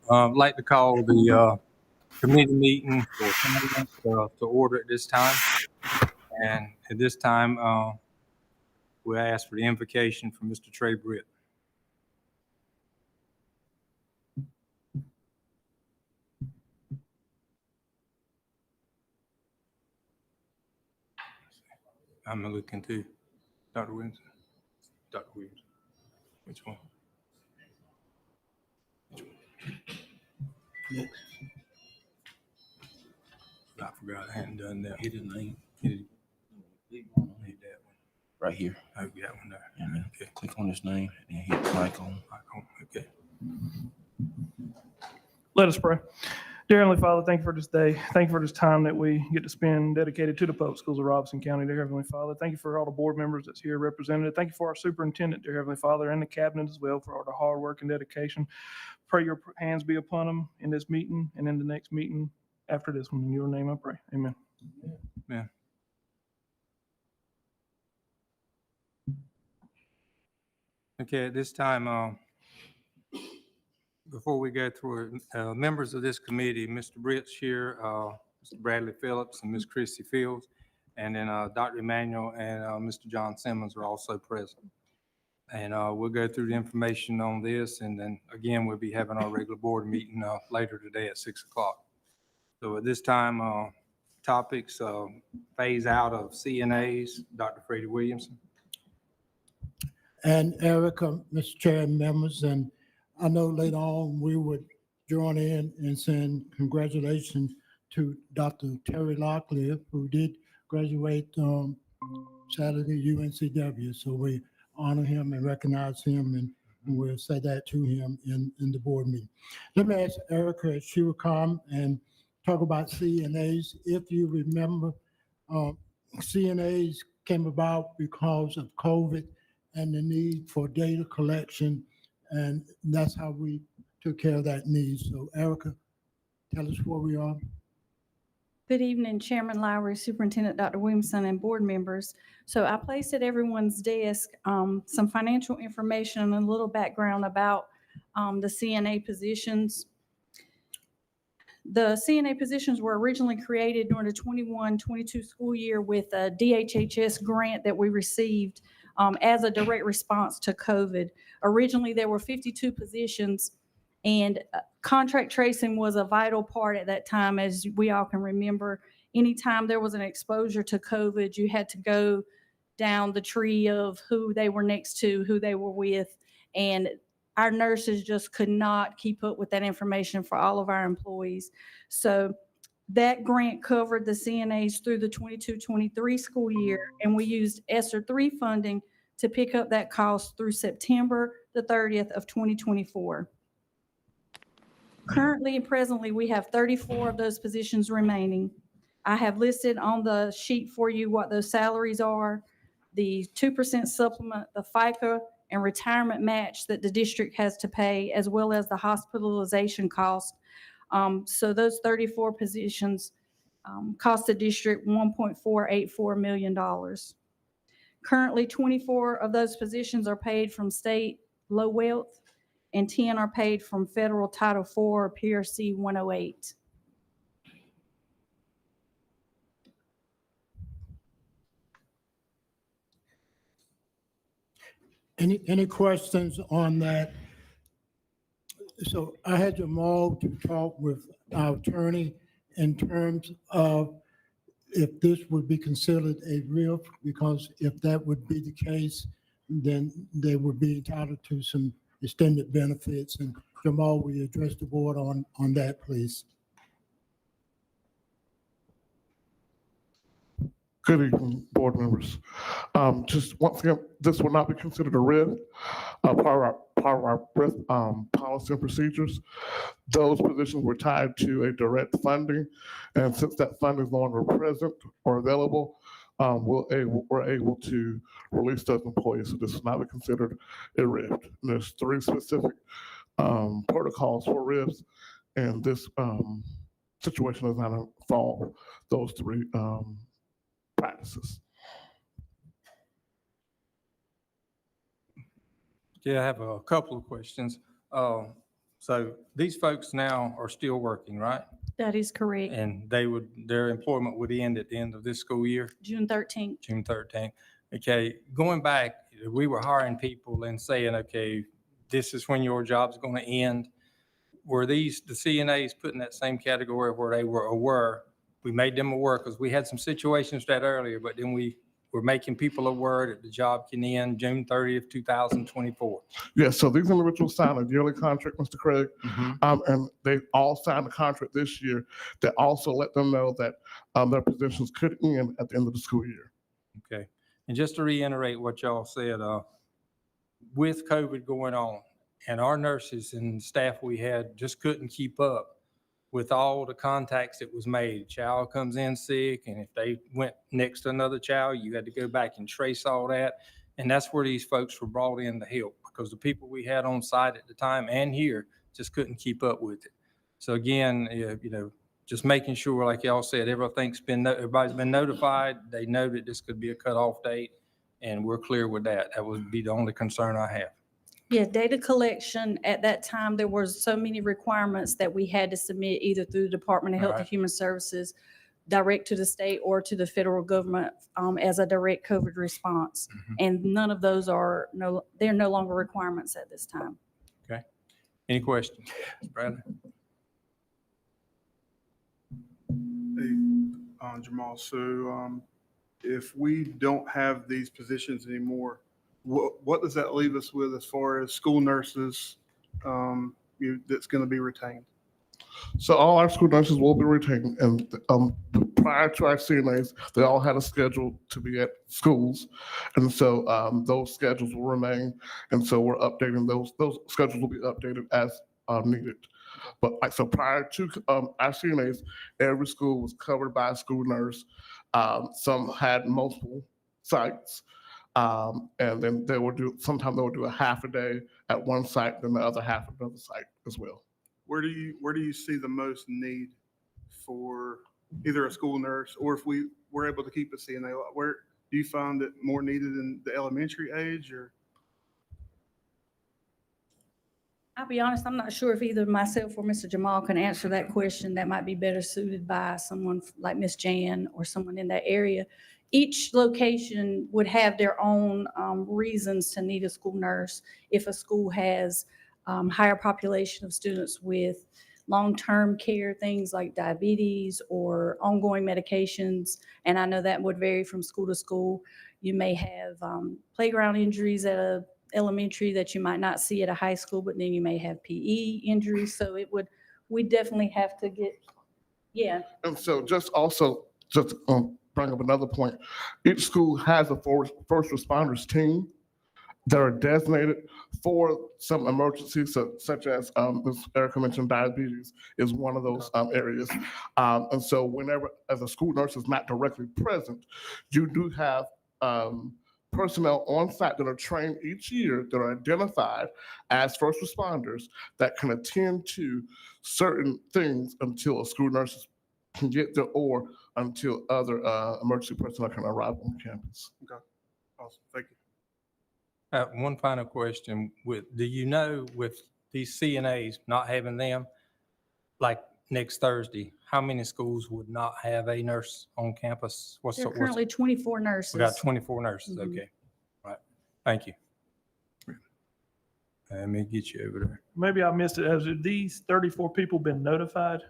I'd like to call the committee meeting for finance to order at this time. And at this time, we ask for the invocation from Mr. Trey Britt. I'm looking to Dr. Williams. Dr. Williams. Which one? Next. I forgot I hadn't done that. Hit his name. Hit that one. Right here. Oh, that one there. Yeah, man. Okay. Click on his name and hit the icon. Okay. Let us pray. Dear Heavenly Father, thank you for this day. Thank you for this time that we get to spend dedicated to the public schools of Robeson County, dear Heavenly Father. Thank you for all the board members that's here represented. Thank you for our superintendent, dear Heavenly Father, and the cabinet as well for all the hard work and dedication. Pray your hands be upon them in this meeting and in the next meeting after this one. In your name I pray. Amen. Amen. Okay, at this time, before we go through it, members of this committee, Mr. Britt's here, Mr. Bradley Phillips and Ms. Christy Fields, and then Dr. Emmanuel and Mr. John Simmons are also present. And we'll go through the information on this, and then again, we'll be having our regular board meeting later today at 6 o'clock. So at this time, topics, phase out of CNAs, Dr. Freddie Williamson. And Erica, Mr. Chair and members, and I know later on we would join in and send congratulations to Dr. Terry Locklear, who did graduate Saturday UNCW. So we honor him and recognize him, and we'll say that to him in the board meeting. Let me ask Erica if she would come and talk about CNAs. If you remember, CNAs came about because of COVID and the need for data collection, and that's how we took care of that need. So Erica, tell us where we are. Good evening, Chairman Lowry, Superintendent Dr. Williamson, and board members. So I placed at everyone's desk some financial information and a little background about the CNA positions. The CNA positions were originally created during the 21-22 school year with a DHHS grant that we received as a direct response to COVID. Originally, there were 52 positions, and contract tracing was a vital part at that time. As we all can remember, anytime there was an exposure to COVID, you had to go down the tree of who they were next to, who they were with, and our nurses just could not keep up with that information for all of our employees. So that grant covered the CNAs through the 22-23 school year, and we used ESSER 3 funding to pick up that cost through September the 30th of 2024. Currently and presently, we have 34 of those positions remaining. I have listed on the sheet for you what those salaries are, the 2% supplement, the FICA and retirement match that the district has to pay, as well as the hospitalization cost. So those 34 positions cost the district $1.484 million. Currently, 24 of those positions are paid from state low wealth, and 10 are paid from federal Title IV or PSRC 108. Any questions on that? So I had Jamal to talk with our attorney in terms of if this would be considered a RIF, because if that would be the case, then they would be entitled to some extended benefits. And Jamal, will you address the board on that, please? Good evening, board members. Just once again, this will not be considered a RIF. Part of our policy and procedures. Those positions were tied to a direct funding, and since that funding is no longer present or available, we're able to release those employees. So this will not be considered a RIF. And there's 3 specific protocols for RIFs, and this situation does not involve those 3 practices. Yeah, I have a couple of questions. So these folks now are still working, right? That is correct. And their employment would end at the end of this school year, June 13th. June 13th. Okay, going back, we were hiring people and saying, okay, this is when your job's going to end. Were the CNAs put in that same category where they were aware? We made them aware because we had some situations that earlier, but then we were making people aware that the job can end June 30th, 2024. Yes, so these individuals signed a yearly contract, Mr. Craig, and they all signed a contract this year that also let them know that their positions could end at the end of the school year. Okay, and just to reiterate what y'all said, with COVID going on, and our nurses and staff we had just couldn't keep up with all the contacts that was made. Child comes in sick, and if they went next to another child, you had to go back and trace all that. And that's where these folks were brought in to help, because the people we had on site at the time and here just couldn't keep up with it. So again, just making sure, like y'all said, everybody's been notified. They know that this could be a cutoff date, and we're clear with that. That would be the only concern I have. Yeah, data collection, at that time, there were so many requirements that we had to submit either through the Department of Health and Right. Human Services, direct to the state or to the federal government as a direct COVID response. And none of those they're no longer requirements at this time. Any questions? Bradley? Hey, Jamal, so if we don't have these positions anymore, what does that leave us with as far as school nurses that's going to be retained? So all our school nurses will be retained, and prior to our CNAs, they all had a schedule to be at schools, and so those schedules will remain, and so we're updating those. Those schedules will be updated as needed. But so prior to our CNAs, every school was covered by a school nurse. Some had multiple sites, and then sometimes they would do a half a day at one site, then the other half at another site as well. Where do you see the most need for either a school nurse, or if we were able to keep a CNA, where do you find it more needed in the elementary age, or? I'll be honest, I'm not sure if either myself or Mr. Jamal can answer that question. That might be better suited by someone like Ms. Jan or someone in that area. Each location would have their own reasons to need a school nurse. If a school has higher population of students with long-term care, things like diabetes or ongoing medications, and I know that would vary from school to school. You may have playground injuries at a elementary that you might not see at a high school, but then you may have PE injuries. So we definitely have to get, yeah. And so just bring up another point. Each school has a first responders team that are designated for some emergencies, such as Ms. Erica mentioned, diabetes is one of those areas. And so whenever, as a school nurse is not directly present, you do have personnel on site that are trained each year that are identified as first responders that can attend to certain things until a school nurse can get there or until other emergency personnel can arrive on campus. Okay, awesome, thank you. One final question. Do you know, with these CNAs, not having them, like next Thursday, how many schools would not have a nurse on campus? There are currently 24 nurses. We got 24 nurses, Mhm. okay. Right, thank you. Let me get you over there. Maybe I missed it. Has these 34 people been notified?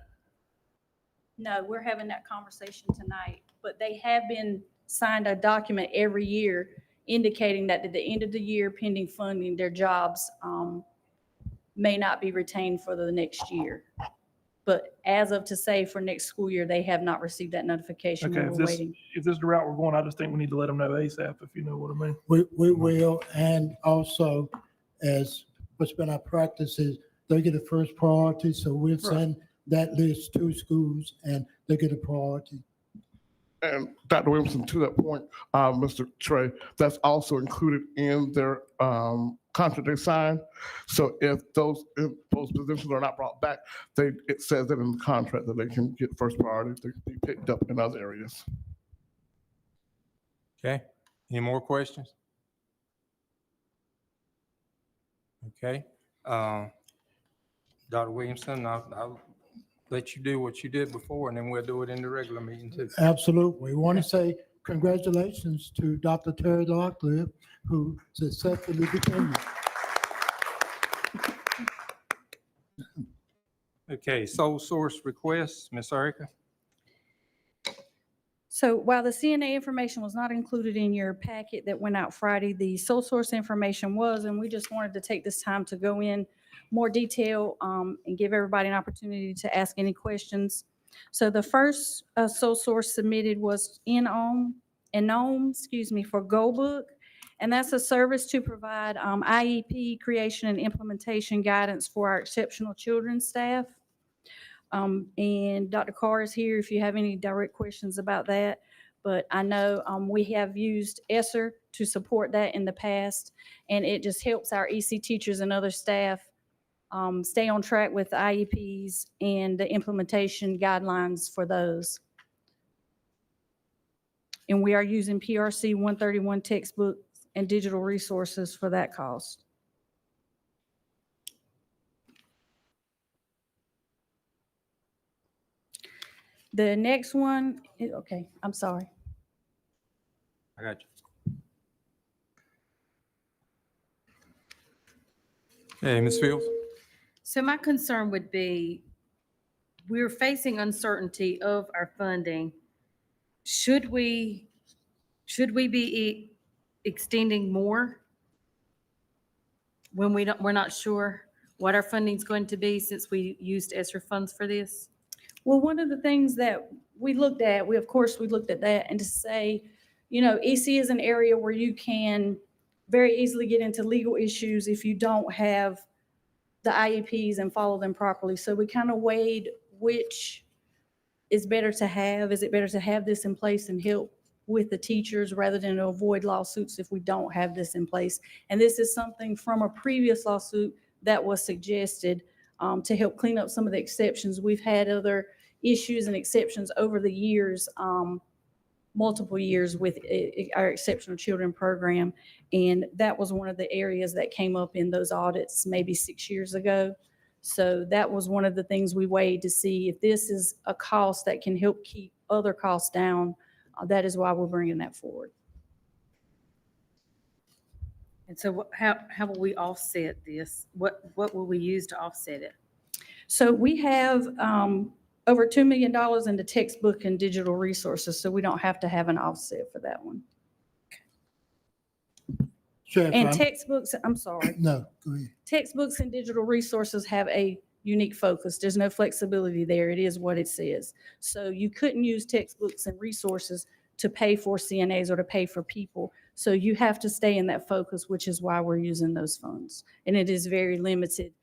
No, we're having that conversation tonight, but they have been signed a document every year indicating that at the end of the year, pending funding, their jobs may not be retained for the next year. But as of to say for next school year, they have not received that notification. Okay, We're waiting. if this is the route we're going, I just think we need to let them know ASAP, if you know what I mean. We will, and also, as what's been our practice is, they get a first priority, so we'll send that list to schools and they get a priority. And Dr. Williamson, to that point, Mr. Trey, that's also included in their contract they signed. So if those positions are not brought back, it says that in the contract that they can get first priority, they can be picked up in other areas. Okay, any more questions? Okay. Dr. Williamson, I'll let you do what you did before, and then we'll do it in the regular meeting too. Absolutely. We want to say congratulations to Dr. Terry Locklear, who successfully became. Okay, sole source requests, Ms. Erica? So while the CNA information was not included in your packet that went out Friday, the sole source information was, and we just wanted to take this time to go in more detail and give everybody an opportunity to ask any questions. So the first sole source submitted was Enome, for GoBook, and that's a service to provide IEP creation and implementation guidance for our exceptional children's staff. And Dr. Carr is here if you have any direct questions about that. But I know we have used ESSER to support that in the past, and it just helps our EC teachers and other staff stay on track with the IEPs and the implementation guidelines for those. And we are using PRC 131 textbooks and digital resources for that cost. The next one, okay, I'm sorry. I got you. Hey, Ms. Fields? So my concern would be, we're facing uncertainty of our funding. Should we be extending more when we're not sure what our funding's going to be since we used ESSER funds for this? Well, one of the things that we looked at, we looked at that, and to say, you know, EC is an area where you can very easily get into legal issues if you don't have the IEPs and follow them properly. So we kind of weighed which is better to have. Is it better to have this in place and help with the teachers rather than to avoid lawsuits if we don't have this in place? And this is something from a previous lawsuit that was suggested to help clean up some of the exceptions. We've had other issues and exceptions over the years, multiple years with our exceptional children program. And that was one of the areas that came up in those audits maybe 6 years ago. So that was one of the things we weighed to see if this is a cost that can help keep other costs down. That is why we're bringing that forward. And so how will we offset this? What will we use to offset it? So we have over $2 million into textbook and digital resources, so we don't have to have an offset for that one. Sheriff, And textbooks, I'm sorry, no, go ahead. textbooks and digital resources have a unique focus. There's no flexibility there. It is what it says. So you couldn't use textbooks and resources to pay for CNAs or to pay for people. So you have to stay in that focus, which is why we're using those funds. And it is very limited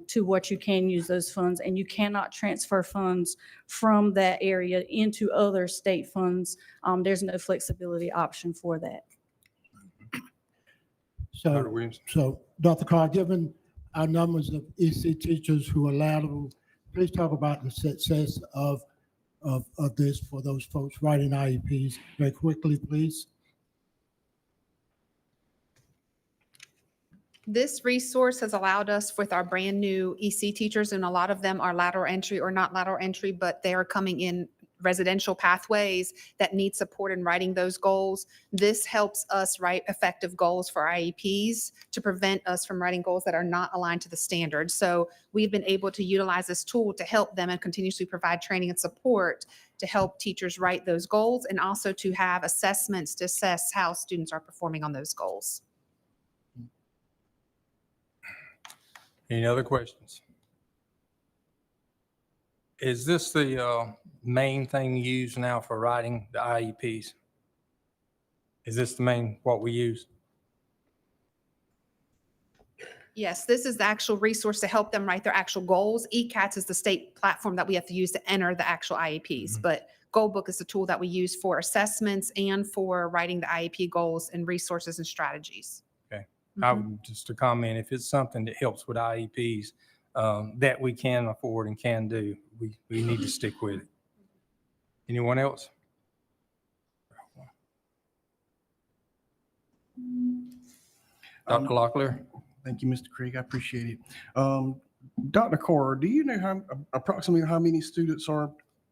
to what you can use those funds, and you cannot transfer funds from that area into other state funds. There's no flexibility option for that. Dr. So, Williamson? Dr. Carr, given our numbers of EC teachers who are lateral, please talk about the success of this for those folks writing IEPs very quickly, please. This resource has allowed us with our brand new EC teachers, and a lot of them are lateral entry or not lateral entry, but they are coming in residential pathways that need support in writing those goals. This helps us write effective goals for IEPs to prevent us from writing goals that are not aligned to the standards. So we've been able to utilize this tool to help them and continuously provide training and support to help teachers write those goals, and also to have assessments to assess how students are performing on those goals. Any other questions? Is this the main thing used now for writing the IEPs? Is this the main, what we use? Yes, this is the actual resource to help them write their actual goals. ECATS is the state platform that we have to use to enter the actual IEPs, but Goalbook is the tool that we use for assessments and for writing the IEP goals and resources and strategies. I would just to comment, if it's something that helps with IEPs that we can afford and can do, we need to stick with it. Anyone else? Dr. Locklear? Thank you, Mr. Craig. I appreciate it. Dr. Cora, do you know approximately how many students are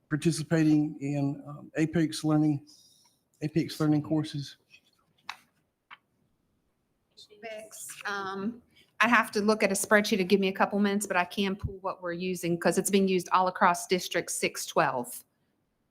participating in Apex learning courses? I have to look at a spreadsheet to give me a couple minutes, but I can pull what we're using because it's being used all across District 612.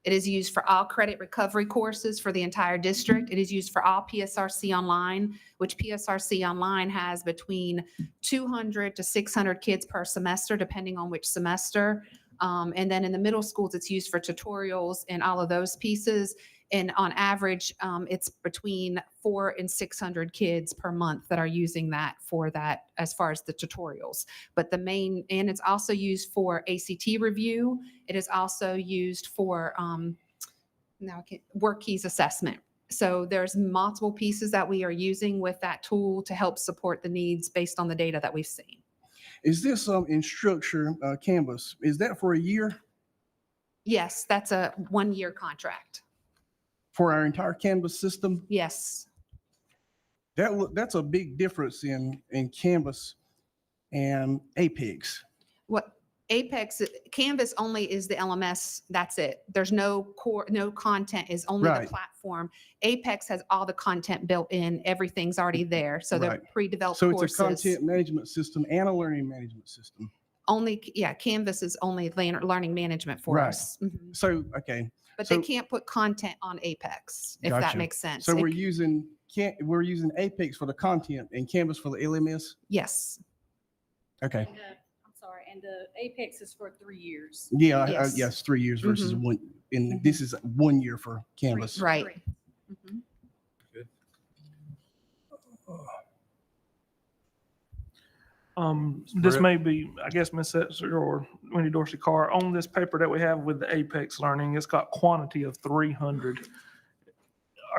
It is used for all credit recovery courses for the entire district. It is used for all PSRC online, which PSRC online has between 200 to 600 kids per semester, depending on which semester. And then in the middle schools, it's used for tutorials and all of those pieces. And on average, it's between 400 and 600 kids per month that are using that for that as far as the tutorials. But and it's also used for ACT review. It is also used for work keys assessment. So there's multiple pieces that we are using with that tool to help support the needs based on the data that we've seen. Is this Instructure Canvas? Is that for a year Yes, that's a 1-year contract. for our entire Canvas system? Yes. That's a big difference in Canvas and Apex. What Canvas only is the LMS. That's it. There's no content, is only Right. the platform. Apex has all the content built in. Everything's already there. So they're Right. pre-developed So courses. it's a content management system and a learning management system. Canvas is only learning management for Right. us. Mhm. So, okay. But So- they can't put content on Apex, if that Gotcha. makes sense. So we're using Apex for the content and Canvas for the LMS? Yes. Okay. I'm sorry, and the Apex is for 3 years. Yeah, Yes. yes, 3 years versus Mhm. one, and this is 1 year for Canvas. Right. Correct. Mhm. This Brett? may be, I guess, Ms. Setzer or Wendy Dorsey Carr, on this paper that we have with the Apex Learning, it's got quantity of 300.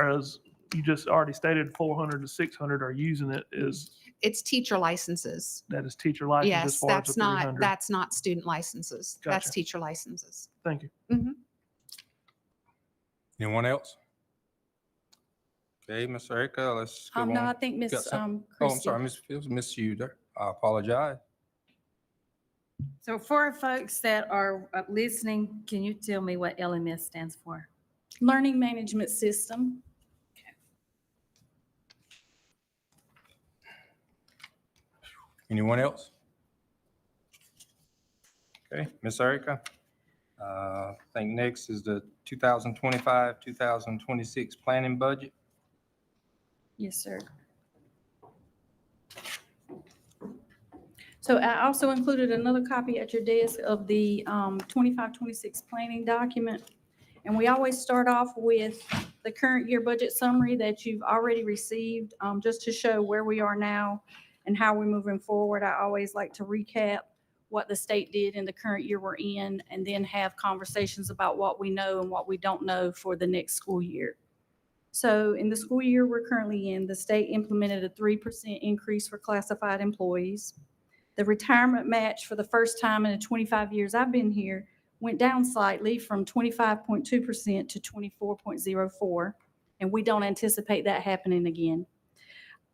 As you just already stated, 400 to 600 are using it. It's teacher licenses. That is teacher license as Yes, far as the 300? that's not student licenses. That's Gotcha. teacher licenses. Thank you. Anyone else? Okay, Ms. Erica, let's go No, I on. think Got Miss some- Oh, I'm Christie. sorry, Ms. Fields, missed you there. I apologize. So for our folks that are listening, can you tell me what LMS stands for? Learning Management System. Anyone else? Okay, Ms. Erica. I think next is the 2025, 2026 planning budget. Yes, sir. So I also included another copy at your desk of the 25-26 planning document. And we always start off with the current year budget summary that you've already received, just to show where we are now and how we're moving forward. I always like to recap what the state did in the current year we're in, and then have conversations about what we know and what we don't know for the next school year. So in the school year we're currently in, the state implemented a 3% increase for classified employees. The retirement match for the first time in the 25 years I've been here went down slightly from 25.2% to 24.04%, and we don't anticipate that happening again.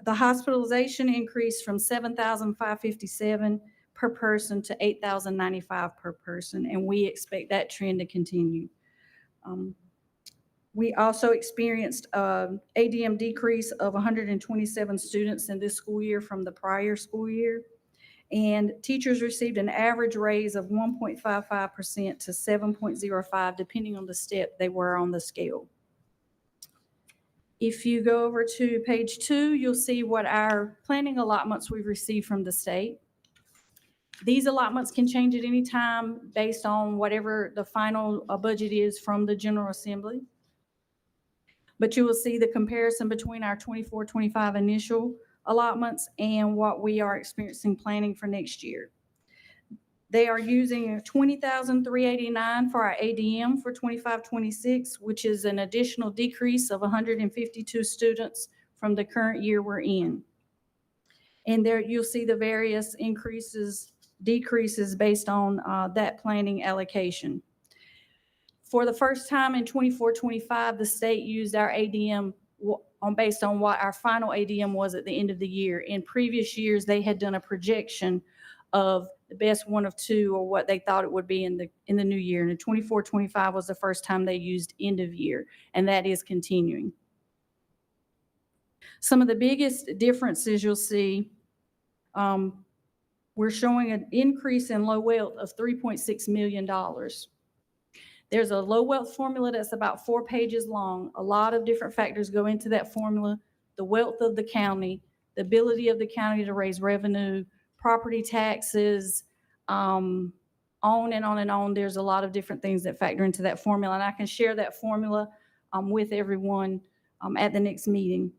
The hospitalization increased from 7,557 per person to 8,095 per person, and we expect that trend to continue. We also experienced ADM decrease of 127 students in this school year from the prior school year. And teachers received an average raise of 1.55% to 7.05, depending on the step they were on the scale. If you go over to page 2, you'll see what our planning allotments we've received from the state. These allotments can change at any time based on whatever the final budget is from the General Assembly. But you will see the comparison between our 24-25 initial allotments and what we are experiencing planning for next year. They are using $20,389 for our ADM for 25-26, which is an additional decrease of 152 students from the current year we're in. And there you'll see the various increases, decreases based on that planning allocation. For the first time in 24-25, the state used our ADM based on what our final ADM was at the end of the year. In previous years, they had done a projection of the best one of two, or what they thought it would be in the new year. And the 24-25 was the first time they used end of year, and that is continuing. Some of the biggest differences you'll see, we're showing an increase in low wealth of $3.6 million. There's a low wealth formula that's about 4 pages long. A lot of different factors go into that formula: the wealth of the county, the ability of the county to raise revenue, property taxes, on and on and on. There's a lot of different things that factor into that formula, and I can share that formula with everyone at the next meeting.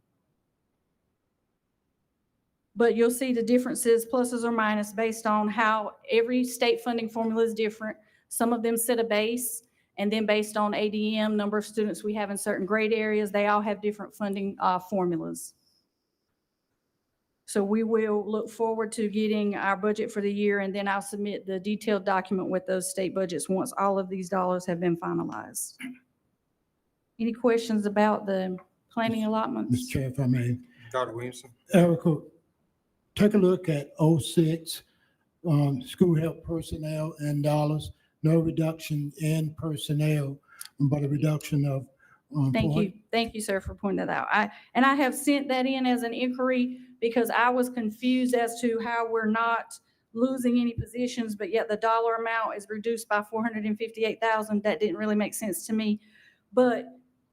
But you'll see the differences, pluses or minus, based on how every state funding formula is different. Some of them set a base, and then based on ADM, number of students we have in certain grade areas, they all have different funding formulas. So we will look forward to getting our budget for the year, and then I'll submit the detailed document with those state budgets once all of these dollars have been finalized. Any questions about the planning Mr. allotments? Chair, if I may. Dr. Williamson? Erica, take a look at 06, school health personnel and dollars. No reduction in personnel, but a reduction of. Thank you, sir, for pointing that out. I have sent that in as an inquiry because I was confused as to how we're not losing any positions, but yet the dollar amount is reduced by $458,000. That didn't really make sense to me. But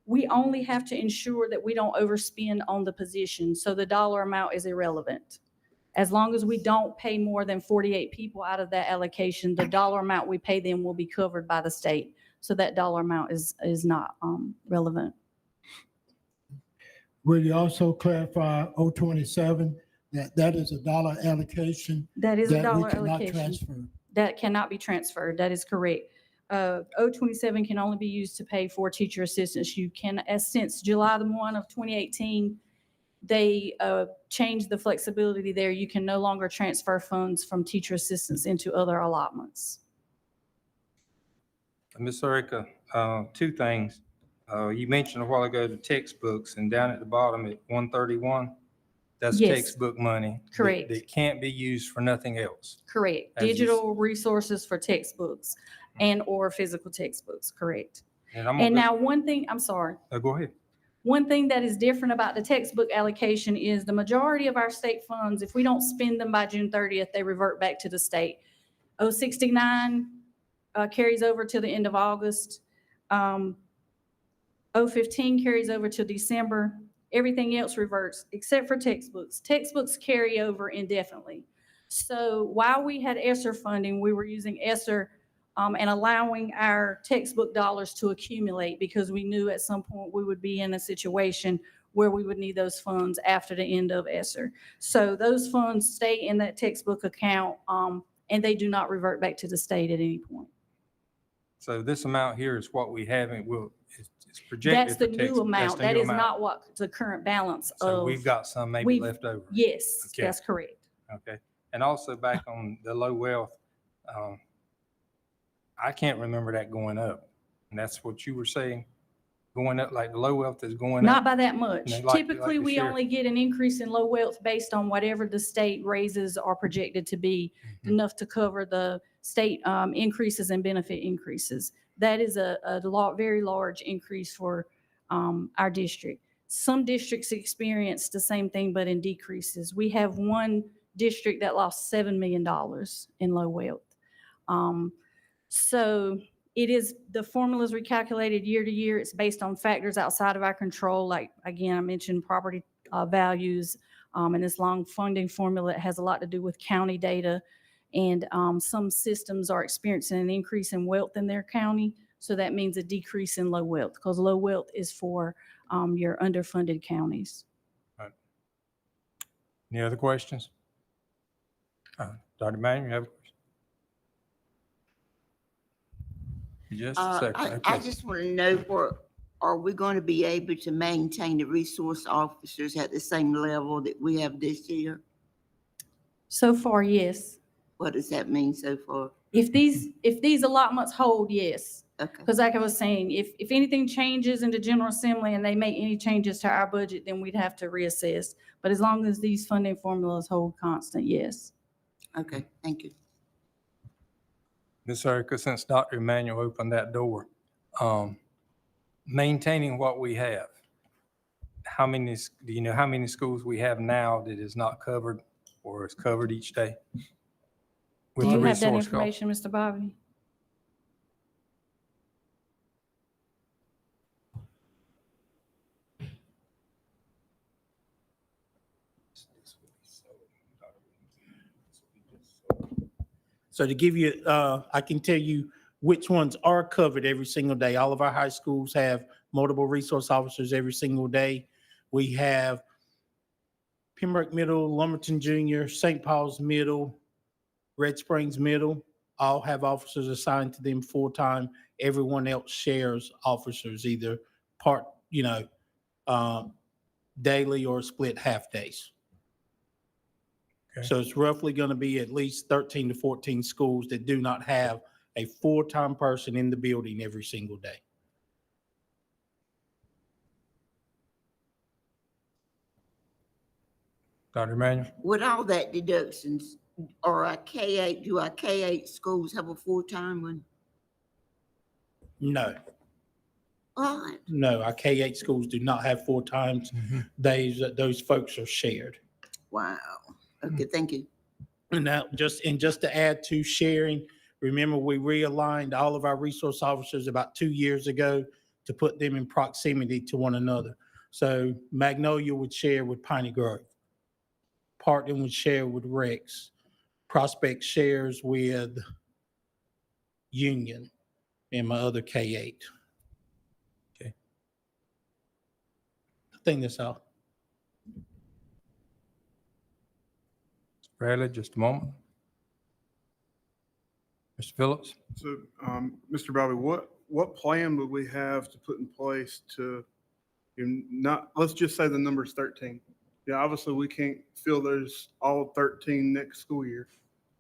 we only have to ensure that we don't overspend on the position, so the dollar amount is irrelevant. As long as we don't pay more than 48 people out of that allocation, the dollar amount we pay them will be covered by the state. So that dollar amount is not relevant. Will you also clarify 027, that is a dollar allocation? That is a that we dollar cannot allocation. transfer? That cannot be transferred. That is correct. 027 can only be used to pay for teacher assistants. You can, since July 1 of 2018, they changed the flexibility there. You can no longer transfer funds from teacher assistants into other allotments. Ms. Erica, 2 things. You mentioned a while ago the textbooks, and down at the bottom at 131, that's Yes. textbook money. Correct. That can't be used for nothing else. Correct. As you Digital resources for textbooks and or physical textbooks. Correct. And I'm And gonna now one thing, I'm sorry. go ahead. One thing that is different about the textbook allocation is the majority of our state funds, if we don't spend them by June 30th, they revert back to the state. 069 carries over to the end of August. 015 carries over to December. Everything else reverts except for textbooks. Textbooks carry over indefinitely. So while we had ESSER funding, we were using ESSER and allowing our textbook dollars to accumulate because we knew at some point we would be in a situation where we would need those funds after the end of ESSER. So those funds stay in that textbook account and they do not revert back to the state at any point. So this amount here is what we have, and it's projected. That's the for new textbook. That's amount. the That new is amount. not what the current balance So of. we've got some maybe we've- left over. Yes, Okay. that's correct. Okay. And also back on the low wealth, I can't remember that going up. And that's what you were saying, going up, like the low wealth is going Not up. by that much. And like Typically, the we sheriff. only get an increase in low wealth based on whatever the state raises are projected to be, Mhm. enough to cover the state increases and benefit increases. That is a very large increase for our district. Some districts experience the same thing, but in decreases. We have one district that lost $7 million in low wealth. So it is, the formula is recalculated year to year. It's based on factors outside of our control. Like, again, I mentioned property values, and this long funding formula has a lot to do with county data. And some systems are experiencing an increase in wealth in their county. So that means a decrease in low wealth, because low wealth is for your underfunded counties. Any other questions? Dr. Manning, you have a question? Just a second. I Okay. just want to know, are we going to be able to maintain the resource officers at the same level that we have this year? So far, yes. What does that mean so far? If these allotments hold, yes. Okay, Because like I was saying, if anything changes in the General Assembly and they make any changes to our budget, then we'd have to reassess. But as long as these funding formulas hold constant, yes. okay, thank you. Ms. Erica, since Dr. Emmanuel opened that door, maintaining what we have, do you know how many schools we have now that is not covered or is covered each day? With Do the you have that resource cost? information, Mr. Bobby? So to give you, I can tell you which ones are covered every single day. All of our high schools have multiple resource officers every single day. We have Pembroke Middle, Lumberton Junior, St. Paul's Middle, Red Springs Middle, all have officers assigned to them full-time. Everyone else shares officers, either part, daily or split half days. Okay. So it's roughly going to be at least 13 to 14 schools that do not have a full-time person in the building every single day. Dr. Emmanuel? With all that deductions, are our K-8, do our K-8 schools have a full-time one? No, What? no, our K-8 schools do not have full-times. Those folks are shared. Wow. Okay, thank you. And now, just to add to sharing, remember we realigned all of our resource officers about 2 years ago to put them in proximity to one another. So Magnolia would share with Piney Grove. Parkland would share with Rex. Prospect shares with Union and my other K-8. Okay. I think that's all. Bradley, just a moment. Mr. Phillips? So, Mr. Bobby, what plan would we have to put in place to, let's just say the number's 13. Yeah, obviously we can't fill those all 13 next school year.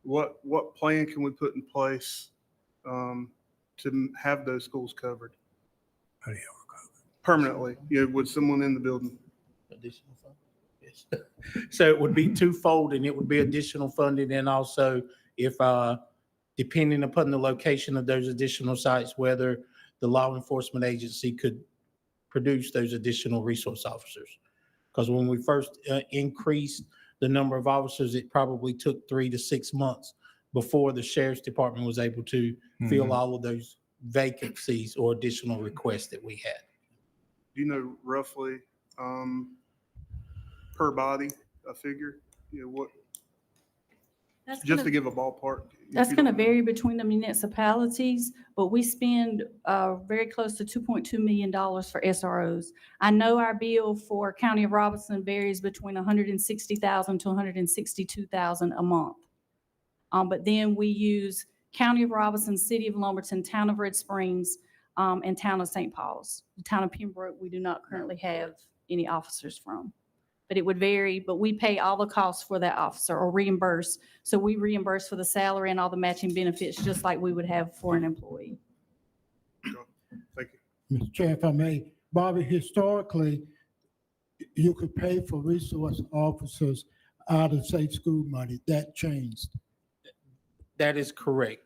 What plan can we put in place to have those schools covered permanently? With someone in the building? Additional funding? Yes. So it would be twofold, and it would be additional funding, and also if, depending upon the location of those additional sites, whether the law enforcement agency could produce those additional resource officers. Because when we first increased the number of officers, it probably took 3 to 6 months before the sheriff's department was able to fill all of those vacancies or additional requests that we had. Do you know roughly per body a figure? What? That's Just gonna- to give a ballpark. if That's you going to don't know. vary between the municipalities, but we spend very close to $2.2 million for SROs. I know our bill for County of Robeson varies between $160,000 to $162,000 a month. But then we use County of Robeson, City of Lumberton, Town of Red Springs, and Town of St. Paul's. The Town of Pembroke, we do not currently have any officers from. But it would vary, but we pay all the costs for that officer or reimburse. So we reimburse for the salary and all the matching benefits, just like we would have for an employee. Thank you. Mr. Chair, if I may, Bobby, historically, you could pay for resource officers out of state school money. That changed. That is correct.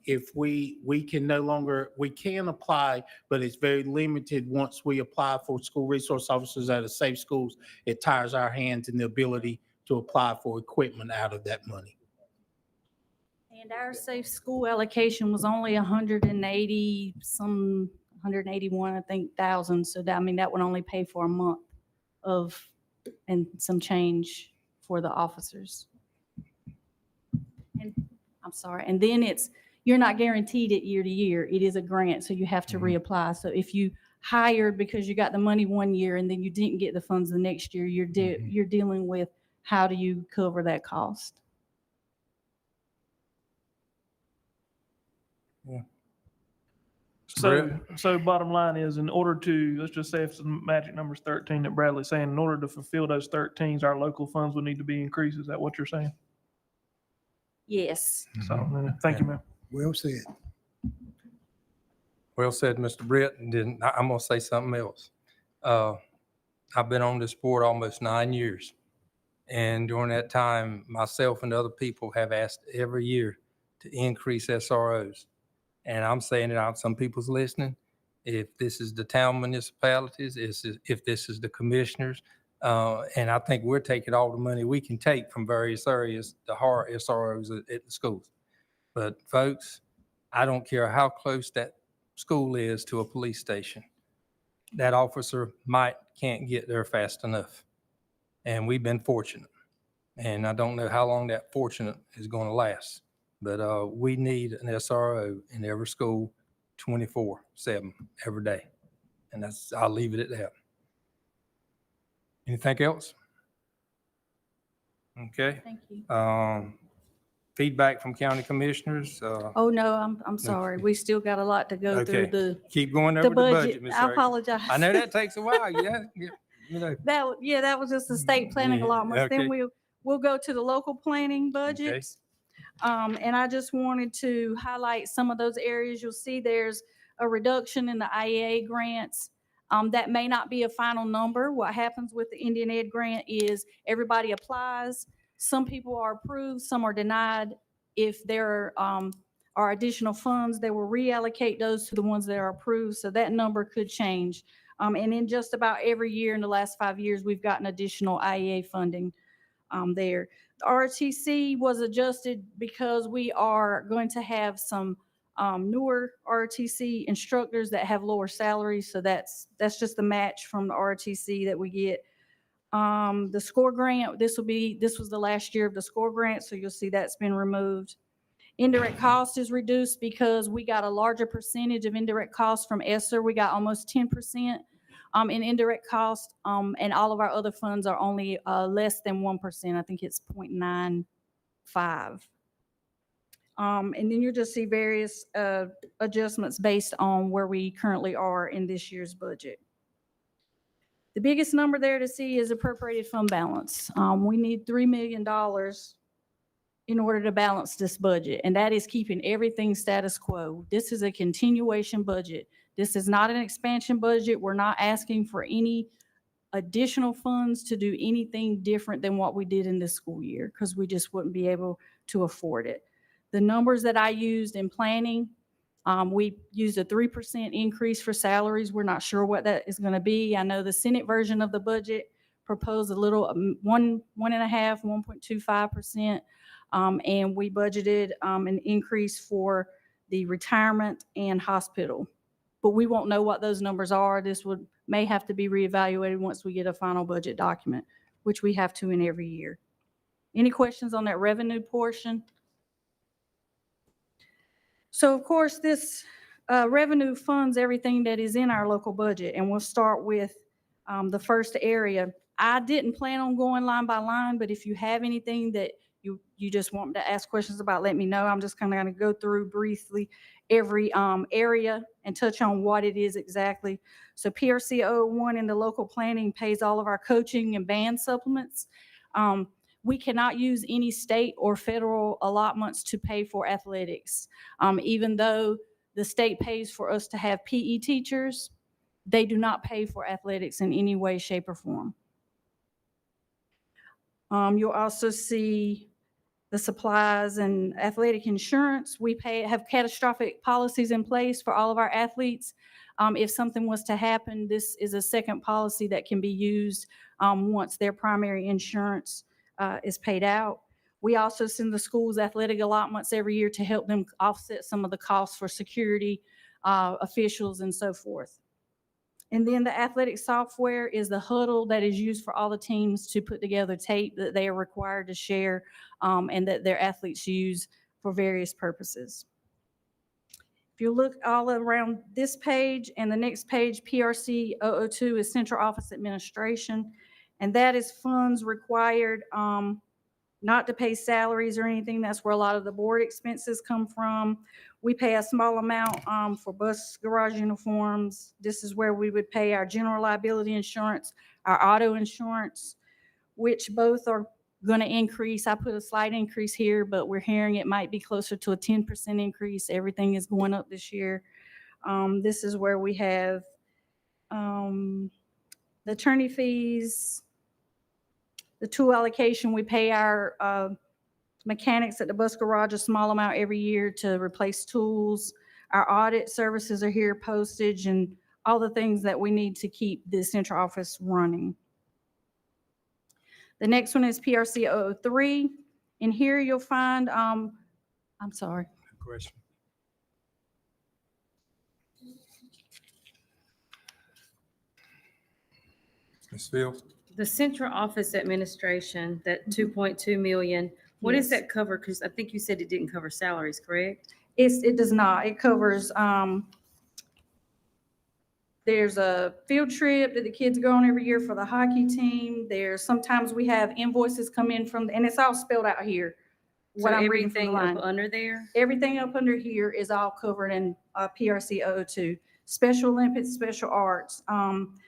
If we can no longer, we can apply, but it's very limited. Once we apply for school resource officers out of safe schools, it tires our hands in the ability to apply for equipment out of that money. And our safe school allocation was only 181, I think, thousand. So that, I mean, that would only pay for a month of, and some change for the officers. And I'm sorry. And then you're not guaranteed it year to year. It is a grant, so you have to reapply. So if you hired because you got the money one year and then you didn't get the funds the next year, you're dealing with how do you cover that cost? So bottom line is, in order to, let's just say if the magic number's 13 that Bradley's saying, in order to fulfill those 13s, our local funds would need to be increased. Is that what you're saying? Yes. So, thank you, ma'am. Well said. Well said, Mr. Britt. And then I'm going to say something else. I've been on this board almost 9 years. And during that time, myself and other people have asked every year to increase SROs. And I'm saying it out, some people's listening. If this is the town municipalities, if this is the commissioners, and I think we're taking all the money we can take from various areas, the hard SROs at the schools. But folks, I don't care how close that school is to a police station. That officer can't get there fast enough. And we've been fortunate. And I don't know how long that fortunate is going to last. But we need an SRO in every school 24/7 every day. And I'll leave it at that. Anything else? Okay. Thank you. Feedback from county commissioners. Oh, no, I'm sorry. We still got a lot to go through Okay. Keep going the over the budget, budget. Ms. I Harris. apologize. I know that takes a while. Yeah. You know. That was just the state planning Yeah, allotments. Then okay. we'll go to the local planning budgets. And I just wanted to highlight some of those areas. You'll see there's a reduction in the IEA grants. That may not be a final number. What happens with the Indian Ed grant is everybody applies. Some people are approved, some are denied. If there are additional funds, they will reallocate those to the ones that are approved. So that number could change. And in just about every year in the last 5 years, we've gotten additional IEA funding there. The ROTC was adjusted because we are going to have some newer ROTC instructors that have lower salaries. So that's just the match from the ROTC that we get. The SCORE grant, this was the last year of the SCORE grant, so you'll see that's been removed. Indirect cost is reduced because we got a larger percentage of indirect costs from ESSER. We got almost 10% in indirect cost, and all of our other funds are only less than 1%. I think it's 0.95. And then you'll just see various adjustments based on where we currently are in this year's budget. The biggest number there to see is appropriated fund balance. We need $3 million in order to balance this budget, and that is keeping everything status quo. This is a continuation budget. This is not an expansion budget. We're not asking for any additional funds to do anything different than what we did in this school year because we just wouldn't be able to afford it. The numbers that I used in planning, we used a 3% increase for salaries. We're not sure what that is going to be. I know the Senate version of the budget proposed a little 1.25%, and we budgeted an increase for the retirement and hospital. But we won't know what those numbers are. This may have to be reevaluated once we get a final budget document, which we have to in every year. Any questions on that revenue portion? So of course, this revenue funds everything that is in our local budget, and we'll start with the first area. I didn't plan on going line by line, but if you have anything that you just want me to ask questions about, let me know. I'm just kind of going to go through briefly every area and touch on what it is exactly. So PRC 001 in the local planning pays all of our coaching and band supplements. We cannot use any state or federal allotments to pay for athletics. Even though the state pays for us to have PE teachers, they do not pay for athletics in any way, shape, or form. You'll also see the supplies and athletic insurance. We have catastrophic policies in place for all of our athletes. If something was to happen, this is a second policy that can be used once their primary insurance is paid out. We also send the schools athletic allotments every year to help them offset some of the costs for security officials and so forth. And then the athletic software is the huddle that is used for all the teams to put together tape that they are required to share and that their athletes use for various purposes. If you look all around this page and the next page, PRC 002 is Central Office Administration, and that is funds required not to pay salaries or anything. That's where a lot of the board expenses come from. We pay a small amount for bus garage uniforms. This is where we would pay our general liability insurance, our auto insurance, which both are going to increase. I put a slight increase here, but we're hearing it might be closer to a 10% increase. Everything is going up this year. This is where we have the attorney fees, the tool allocation. We pay our Mechanics at the bus garage, a small amount every year to replace tools. Our audit services are here, postage, and all the things that we need to keep the central office running. The next one is PRC 003. In here you'll find, I'm sorry. Question. Ms. Fields? The central office administration, that 2.2 million, what does Yes. that cover? Because I think you said it didn't cover salaries, correct? It does not. It covers, there's a field trip that the kids go on every year for the hockey team. Sometimes we have invoices come in from, and it's all spelled out here. What So I'm reading from the everything line. up under there? Everything up under here is all covered in PRC 002. Special Olympics, special arts.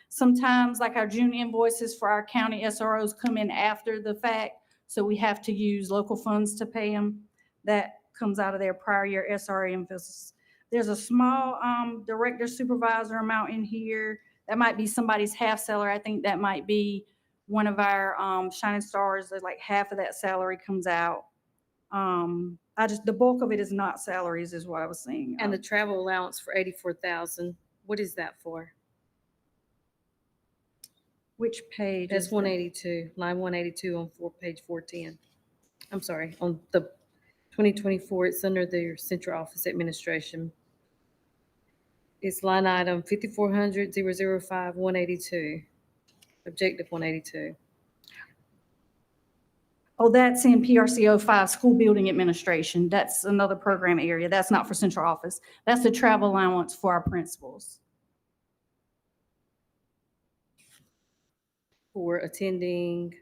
Sometimes like our June invoices for our county SROs come in after the fact, so we have to use local funds to pay them. That comes out of their prior year SRA invoices. There's a small director supervisor amount in here. That might be somebody's half salary. I think that might be one of our shining stars. There's like half of that salary comes out. The bulk of it is not salaries is what I was saying. And the travel allowance for 84,000, what is that for? Which page? That's is that? 182, line 182 on page 410. I'm sorry, on the 2024, it's under their central office administration. It's line item 5400 005 182, objective 182. Oh, that's in PRC 05, School Building Administration. That's another program area. That's not for central office. That's the travel allowance for our principals. For attending,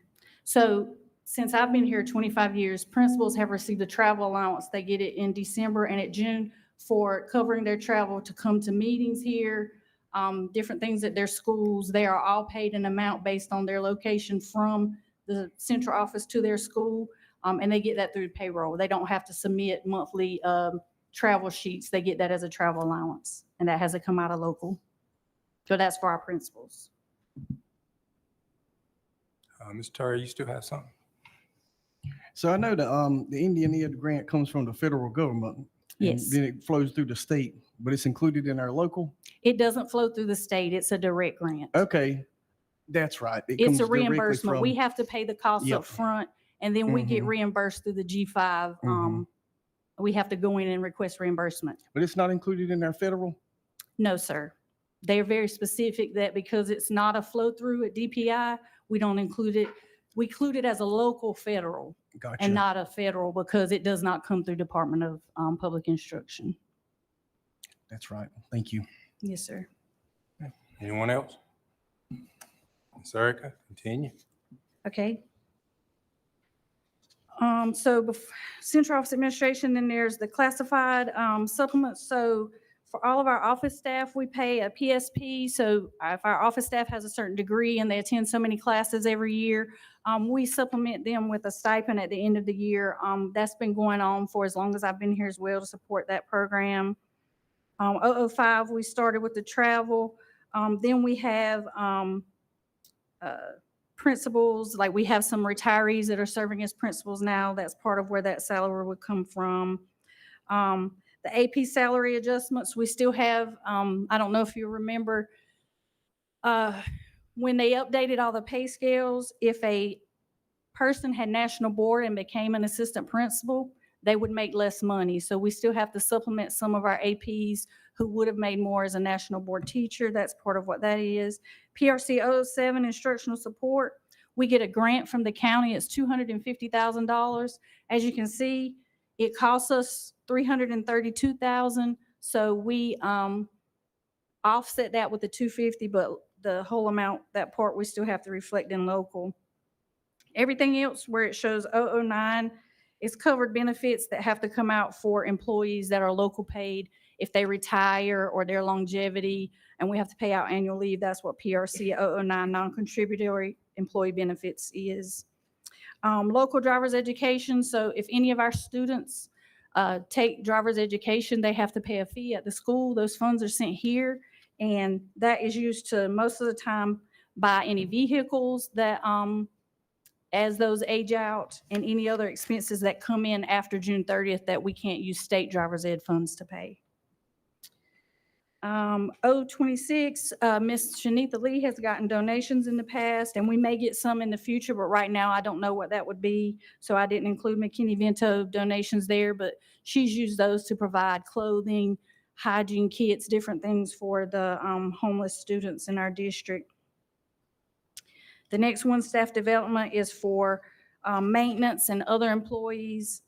So since I've been here 25 years, principals have received a travel allowance. They get it in December and at June for covering their travel to come to meetings here, different things at their schools. They are all paid an amount based on their location from the central office to their school, and they get that through payroll. They don't have to submit monthly travel sheets. They get that as a travel allowance, and that has to come out of local. So that's for our principals. Mr. Terry, you still have something? So I know the Indian Ed grant comes from the federal government. and Yes. Then it flows through the state, but it's included in our local? It doesn't flow through the state. It's a direct grant. Okay, that's right. It It's comes a directly reimbursement. We from- have to pay the cost Yep. up front, and then we get Mhm. reimbursed through the G5. We have to go in and request reimbursement. But it's not included in our federal? No, sir. They're very specific that because it's not a flow through at DPI, we don't include it. We include it as a local federal Gotcha. and not a federal because it does not come through Department of Public Instruction. That's right. Thank you. Yes, sir. Anyone else? Ms. Erica, continue. Okay. Central Office Administration, then there's the classified supplements. So for all of our office staff, we pay a PSP. So if our office staff has a certain degree and they attend so many classes every year, we supplement them with a stipend at the end of the year. That's been going on for as long as I've been here as well to support that program. 005, we started with the travel. Then we have principals, like we have some retirees that are serving as principals now. That's part of where that salary would come from. The AP salary adjustments, we still have, I don't know if you remember, when they updated all the pay scales, if a person had national board and became an assistant principal, they would make less money. So we still have to supplement some of our APs who would have made more as a national board teacher. That's part of what that is. PRC 007 instructional support, we get a grant from the county. It's $250,000. As you can see, it costs us $332,000. So we offset that with the 250, but the whole amount, that part, we still have to reflect in local. Everything else where it shows 009, it's covered benefits that have to come out for employees that are local paid if they retire or their longevity, and we have to pay out annual leave. That's what PRC 009 non-contributory employee benefits is. Local driver's education. So if any of our students take driver's education, they have to pay a fee at the school. Those funds are sent here, and that is used to most of the time buy any vehicles that as those age out, and any other expenses that come in after June 30th that we can't use state driver's ed funds to pay. 026, Ms. Shanitha Lee has gotten donations in the past, and we may get some in the future, but right now I don't know what that would be. So I didn't include McKinney Vento donations there, but she's used those to provide clothing, hygiene kits, different things for the homeless students in our district. The next one, staff development, is for maintenance and other employees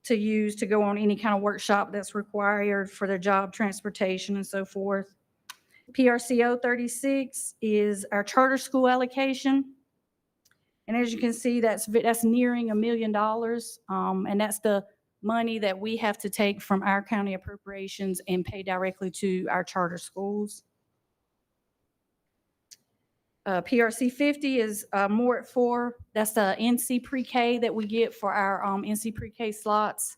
to use to go on any kind of workshop that's required for their job, transportation, and so forth. PRCO 36 is our charter school allocation. And as you can see, that's nearing $1 million. And that's the money that we have to take from our county appropriations and pay directly to our charter schools. PRC 50 is more at 4. That's the NC pre-K that we get for our NC pre-K slots.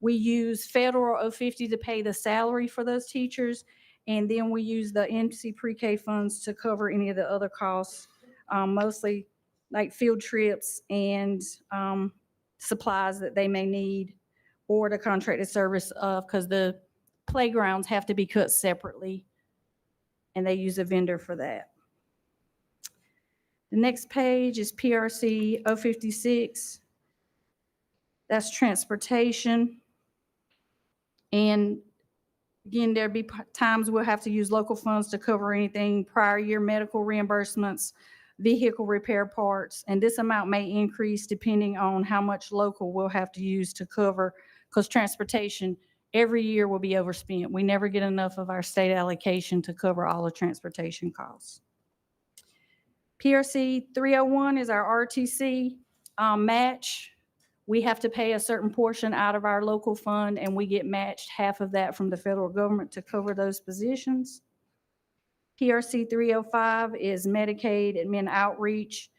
We use federal 050 to pay the salary for those teachers, and then we use the NC pre-K funds to cover any of the other costs, mostly like field trips and supplies that they may need, or the contracted service of, because the playgrounds have to be cut separately, and they use a vendor for that. The next page is PRC 056. That's transportation. And again, there'll be times we'll have to use local funds to cover anything, prior year medical reimbursements, vehicle repair parts, and this amount may increase depending on how much local we'll have to use to cover, because transportation every year will be overspent. We never get enough of our state allocation to cover all the transportation costs. PRC 301 is our RTC match. We have to pay a certain portion out of our local fund, and we get matched half of that from the federal government to cover those positions. PRC 305 is Medicaid admin outreach,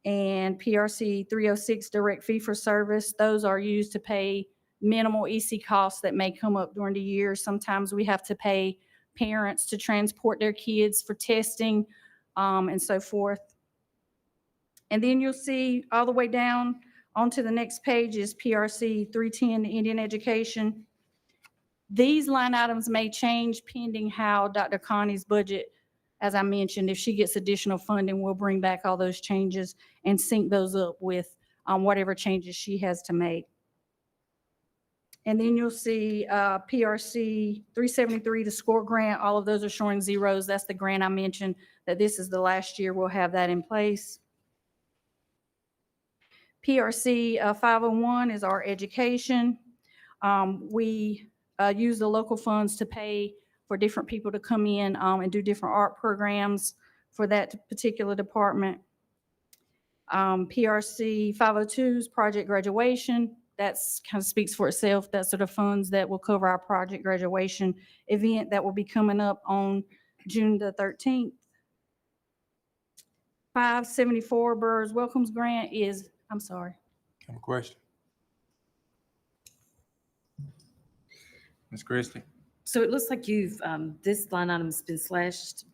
and PRC 306 direct fee for service. Those are used to pay minimal EC costs that may come up during the year. Sometimes we have to pay parents to transport their kids for testing, and so forth. And then you'll see all the way down onto the next page is PRC 310, the Indian education. These line items may change pending how Dr. Connie's budget, as I mentioned, if she gets additional funding, we'll bring back all those changes and sync those up with whatever changes she has to make. And then you'll see PRC 373, the SCORE grant, all of those are showing zeros. That's the grant I mentioned, that this is the last year we'll have that in place. PRC 501 is our education. We use the local funds to pay for different people to come in and do different art programs for that particular department. PRC 502 is project graduation. That's kind of speaks for itself. That's sort of funds that will cover our project graduation event that will be coming up on June the 13th. 574 Burrs Welcomes Grant is, I'm sorry. Have a question? Ms. Christie? So it looks like you've, this line item's been slashed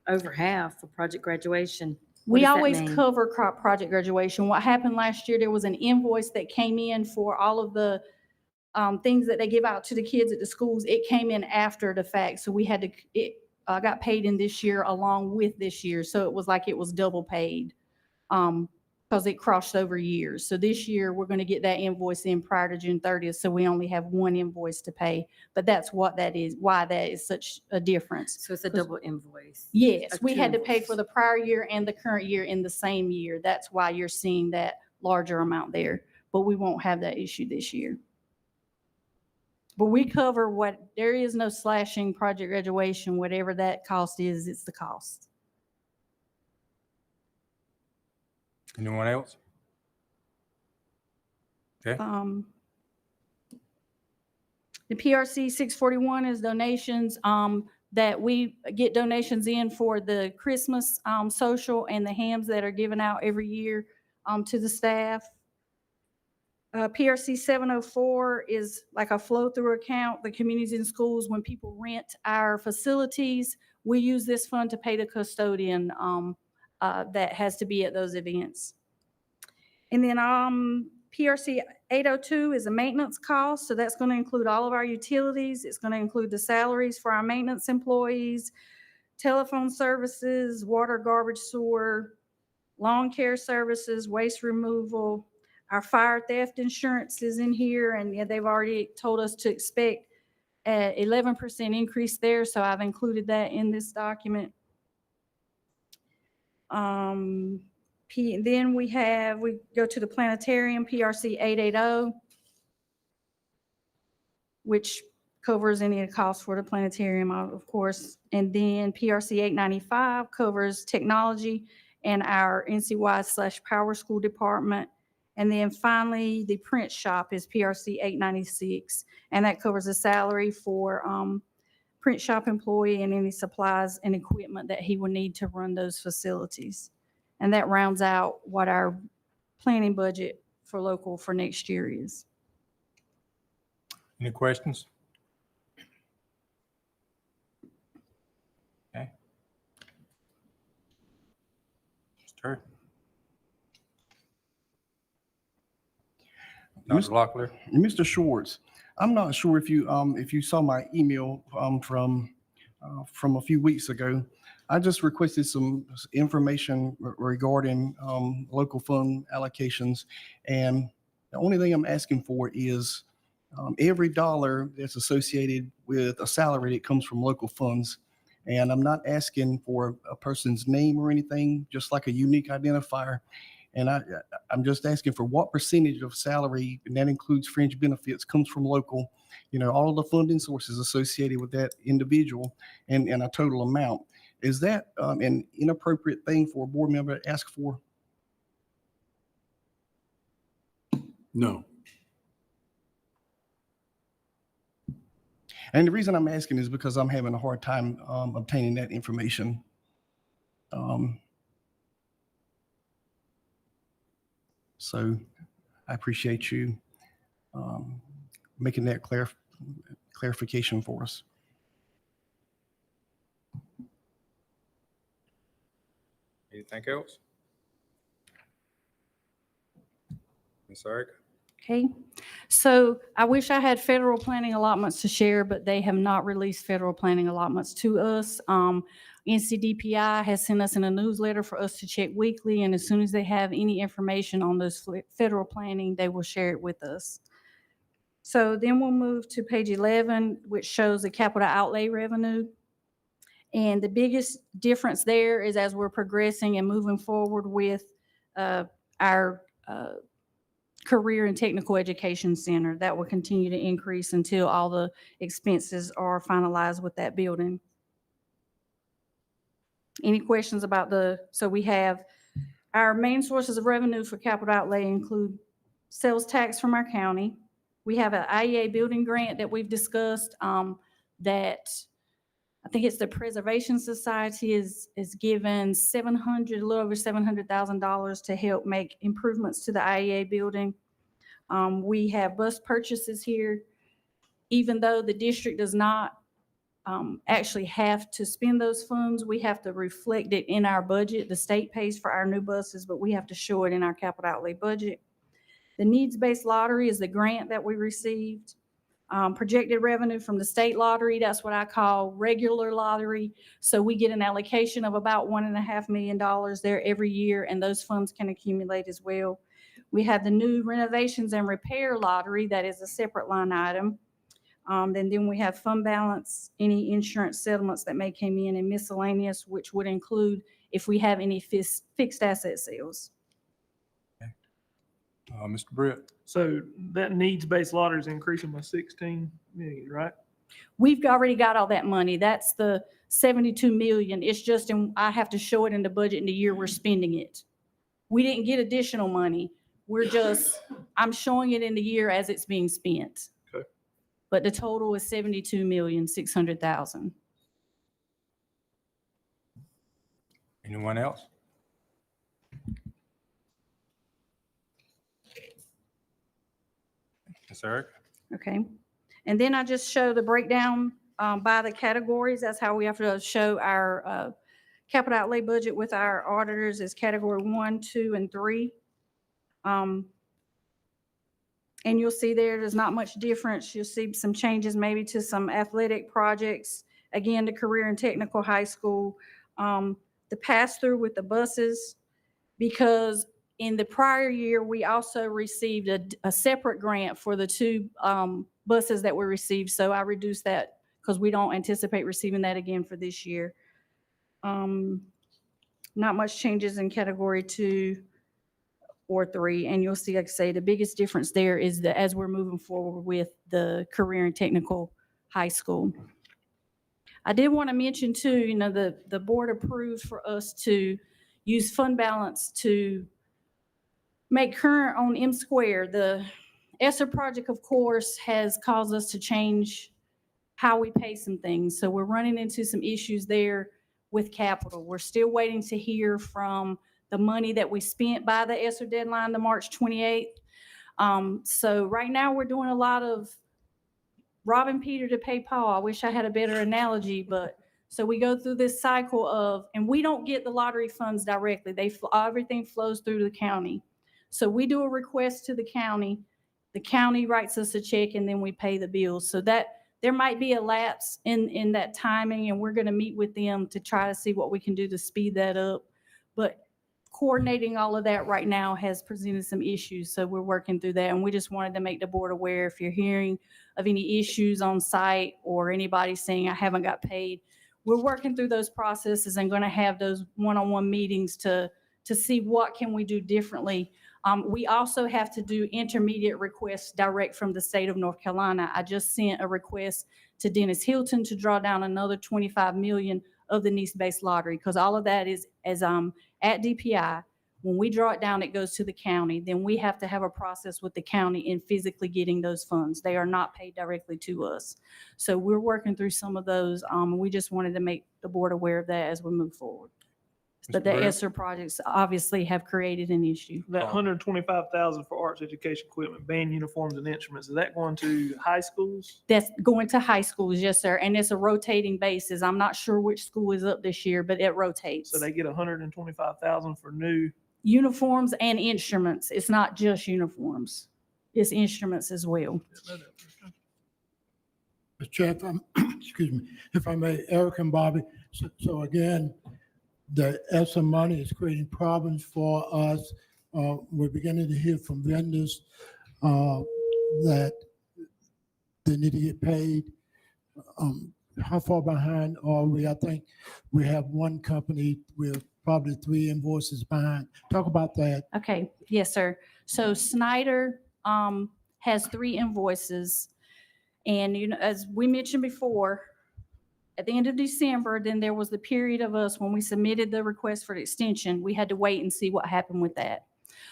over half for project graduation. What We does that always mean? cover project graduation. What happened last year, there was an invoice that came in for all of the things that they give out to the kids at the schools. It came in after the fact, so we had to, it got paid in this year along with this year. So it was like it was double paid because it crossed over years. So this year, we're going to get that invoice in prior to June 30th, so we only have one invoice to pay. But that's what that is, why that is such a difference. So it's a double invoice. Yes, Or we two had to pay invoices. for the prior year and the current year in the same year. That's why you're seeing that larger amount there. But we won't have that issue this year. But we cover what, there is no slashing project graduation, whatever that cost is, it's the cost. Anyone else? Okay. The PRC 641 is donations that we get donations in for the Christmas social and the hams that are given out every year to the staff. PRC 704 is like a flow-through account. The communities and schools, when people rent our facilities, we use this fund to pay the custodian that has to be at those events. And then PRC 802 is a maintenance cost, so that's going to include all of our utilities. It's going to include the salaries for our maintenance employees, telephone services, water, garbage, sewer, lawn care services, waste removal. Our fire theft insurance is in here, and yeah, they've already told us to expect an 11% increase there, so I've included that in this document. Then we go to the planetarium, PRC 880, which covers any costs for the planetarium, of course. And then PRC 895 covers technology and our NCY/Power School Department. And then finally, the print shop is PRC 896, and that covers the salary for print shop employee and any supplies and equipment that he will need to run those facilities. And that rounds out what our planning budget for local for next year is. Any questions? Okay. Mr. Dr. Locklear? Mr. Schwartz, I'm not sure if you saw my email from a few weeks ago. I just requested some information regarding local fund allocations, and the only thing I'm asking for is every dollar that's associated with a salary that comes from local funds. And I'm not asking for a person's name or anything, just like a unique identifier. And I'm just asking for what percentage of salary, and that includes fringe benefits, comes from local, all of the funding sources associated with that individual and a total amount. Is that an inappropriate thing for a board member to ask for? No. And the reason I'm asking is because I'm having a hard time obtaining that information. So I appreciate you making that clarification for us. Anything else? Ms. Erica? Okay, so I wish I had federal planning allotments to share, but they have not released federal planning allotments to us. NCDPI has sent us in a newsletter for us to check weekly, and as soon as they have any information on those federal planning, they will share it with us. So then we'll move to page 11, which shows the capital outlay revenue. And the biggest difference there is as we're progressing and moving forward with our Career and Technical Education Center, that will continue to increase until all the expenses are finalized with that building. Any questions about so we have our main sources of revenue for capital outlay include sales tax from our county. We have an IEA building grant that we've discussed that I think it's the Preservation Society is given a little over $700,000 to help make improvements to the IEA building. We have bus purchases here. Even though the district does not actually have to spend those funds, we have to reflect it in our budget. The state pays for our new buses, but we have to show it in our capital outlay budget. The needs-based lottery is the grant that we received. Projected revenue from the state lottery, that's what I call regular lottery. So we get an allocation of about $1.5 million there every year, and those funds can accumulate as well. We have the new renovations and repair lottery, that is a separate line item. And then we have fund balance, any insurance settlements that may come in, and miscellaneous, which would include if we have any fixed asset sales. Mr. Britt? So that needs-based lottery is increasing by 16 million, right? We've already got all that money. That's the 72 million. It's just, I have to show it in the budget in the year we're spending it. We didn't get additional money. I'm showing it in the year as it's being spent. Okay. But the total is 72,600,000. Anyone else? Ms. Erica? Okay. And then I just show the breakdown by the categories. That's how we have to show our capital outlay budget with our auditors is category 1, 2, and 3. And you'll see there's not much difference. You'll see some changes maybe to some athletic projects, again, the career and technical high school, the pass-through with the buses, because in the prior year, we also received a separate grant for the 2 buses that we received. So I reduced that because we don't anticipate receiving that again for this year. Not much changes in category 2 or 3. And you'll see, like I say, the biggest difference there is that as we're moving forward with the career and technical high school. I did want to mention too, you know, the board approved for us to use fund balance to make current on M Square. The ESSER project, of course, has caused us to change how we pay some things. So we're running into some issues there with capital. We're still waiting to hear from the money that we spent by the ESSER deadline, the March 28th. So right now we're doing a lot of robbing Peter to pay Paul. I wish I had a better analogy, but so we go through this cycle of, and we don't get the lottery funds directly. Everything flows through the county. So we do a request to the county writes us a check, and then we pay the bills. So that there might be a lapse in that timing, and we're going to meet with them to try to see what we can do to speed that up. But coordinating all of that right now has presented some issues, so we're working through that. And we just wanted to make the board aware, if you're hearing of any issues on site or anybody saying I haven't got paid, we're working through those processes and going to have those one-on-one meetings to see what can we do differently. We also have to do intermediate requests direct from the state of North Carolina. I just sent a request to Dennis Hilton to draw down another $25 million of the needs-based lottery, because all of that is as at DPI. When we draw it down, it goes to the county. Then we have to have a process with the county in physically getting those funds. They are not paid directly to us. So we're working through some of those. We just wanted to make the board aware of that as we move forward. But the Mr. Britt? ESSER projects obviously have created an issue. That $125,000 for arts education equipment, band uniforms and instruments, is that going to high schools? That's going to high schools, yes, sir. And it's a rotating basis. I'm not sure which school is up this year, but it rotates. So they get $125,000 for new. Uniforms and instruments. It's not just uniforms. It's instruments as well. Mr. Chair, excuse me, if I may, Eric and Bobby. So again, the ESSER money is creating problems for us. We're beginning to hear from vendors that they need to get paid. How far behind are we? I think we have one company with probably 3 invoices behind. Talk about that. Okay, yes, sir. So Snyder has 3 invoices. And, you know, as we mentioned before, at the end of December, then there was the period of us when we submitted the request for the extension, we had to wait and see what happened with that.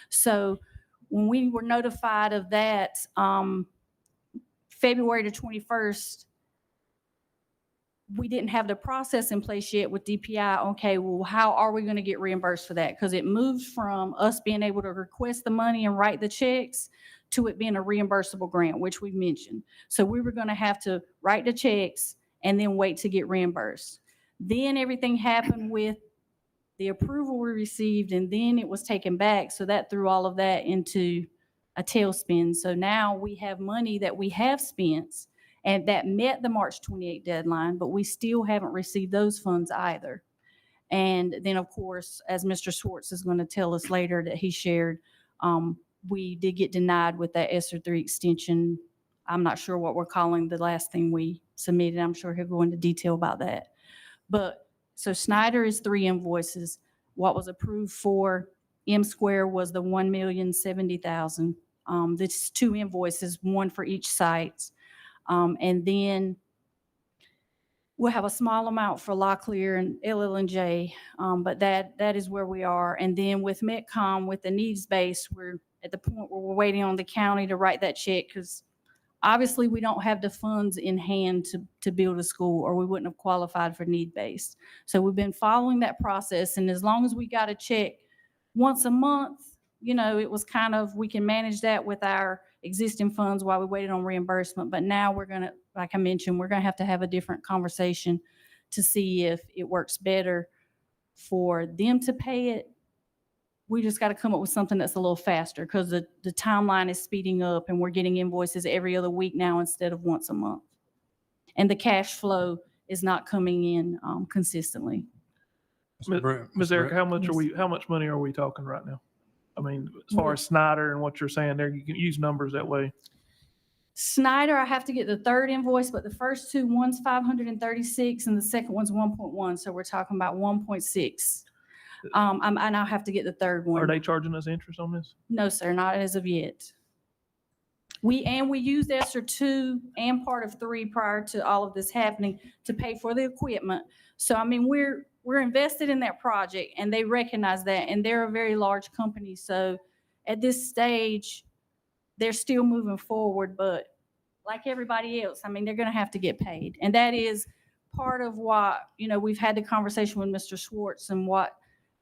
So when we were notified of that, February the 21st, we didn't have the process in place yet with DPI. Okay, well, how are we going to get reimbursed for that? Because it moved from us being able to request the money and write the checks to it being a reimbursable grant, which we mentioned. So we were going to have to write the checks and then wait to get reimbursed. Then everything happened with the approval we received, and then it was taken back. So that threw all of that into a tailspin. So now we have money that we have spent and that met the March 28 deadline, but we still haven't received those funds either. And then, of course, as Mr. Schwartz is going to tell us later that he shared, we did get denied with that ESSER 3 extension. I'm not sure what we're calling the last thing we submitted. I'm sure he'll go into detail about that. But so Snyder is 3 invoices. What was approved for M Square was the $1,070,000. This 2 invoices, 1 for each site. And then we'll have a small amount for Locklear and LL&J, but that is where we are. And then with Metcom, with the needs base, we're at the point where we're waiting on the county to write that check, because obviously we don't have the funds in hand to build a school, or we wouldn't have qualified for need-based. So we've been following that process, and as long as we got a check once a month, you know, it was kind of, we can manage that with our existing funds while we waited on reimbursement. But now we're going to, like I mentioned, we're going to have a different conversation to see if it works better for them to pay it. We just got to come up with something that's a little faster because the timeline is speeding up and we're getting invoices every other week now instead of once a month. And the cash flow is not coming in consistently. Ms. Erica, how much Yes. how much money are we talking right now? I mean, as far as Snyder and what you're saying there, you can use numbers that way. Snyder, I have to get the third invoice, but the first two, one's 536 and the second one's 1.1. So we're talking about 1.6. And I'll have to get the third Are one. they charging us interest on this? No, sir, not as of yet. We used ESSER 2 and part of 3 prior to all of this happening to pay for the equipment. So, I mean, we're invested in that project and they recognize that, and they're a very large company. So at this stage, they're still moving forward, but like everybody else, I mean, they're going to have to get paid. And that is part of what, we've had the conversation with Mr. Schwartz and what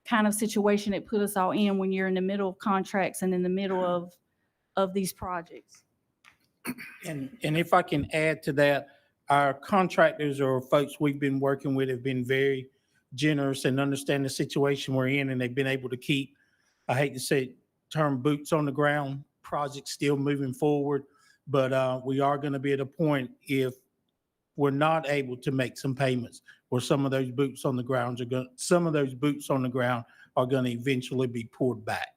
kind of situation it put us all in when you're in the middle of contracts and in the middle of these projects. And if I can add to that, our contractors or folks we've been working with have been very generous and understand the situation we're in, and they've been able to keep, I hate to say it, term boots on the ground, projects still moving forward. But we are going to be at a point if we're not able to make some payments where some of those boots on the ground are going to eventually be pulled back.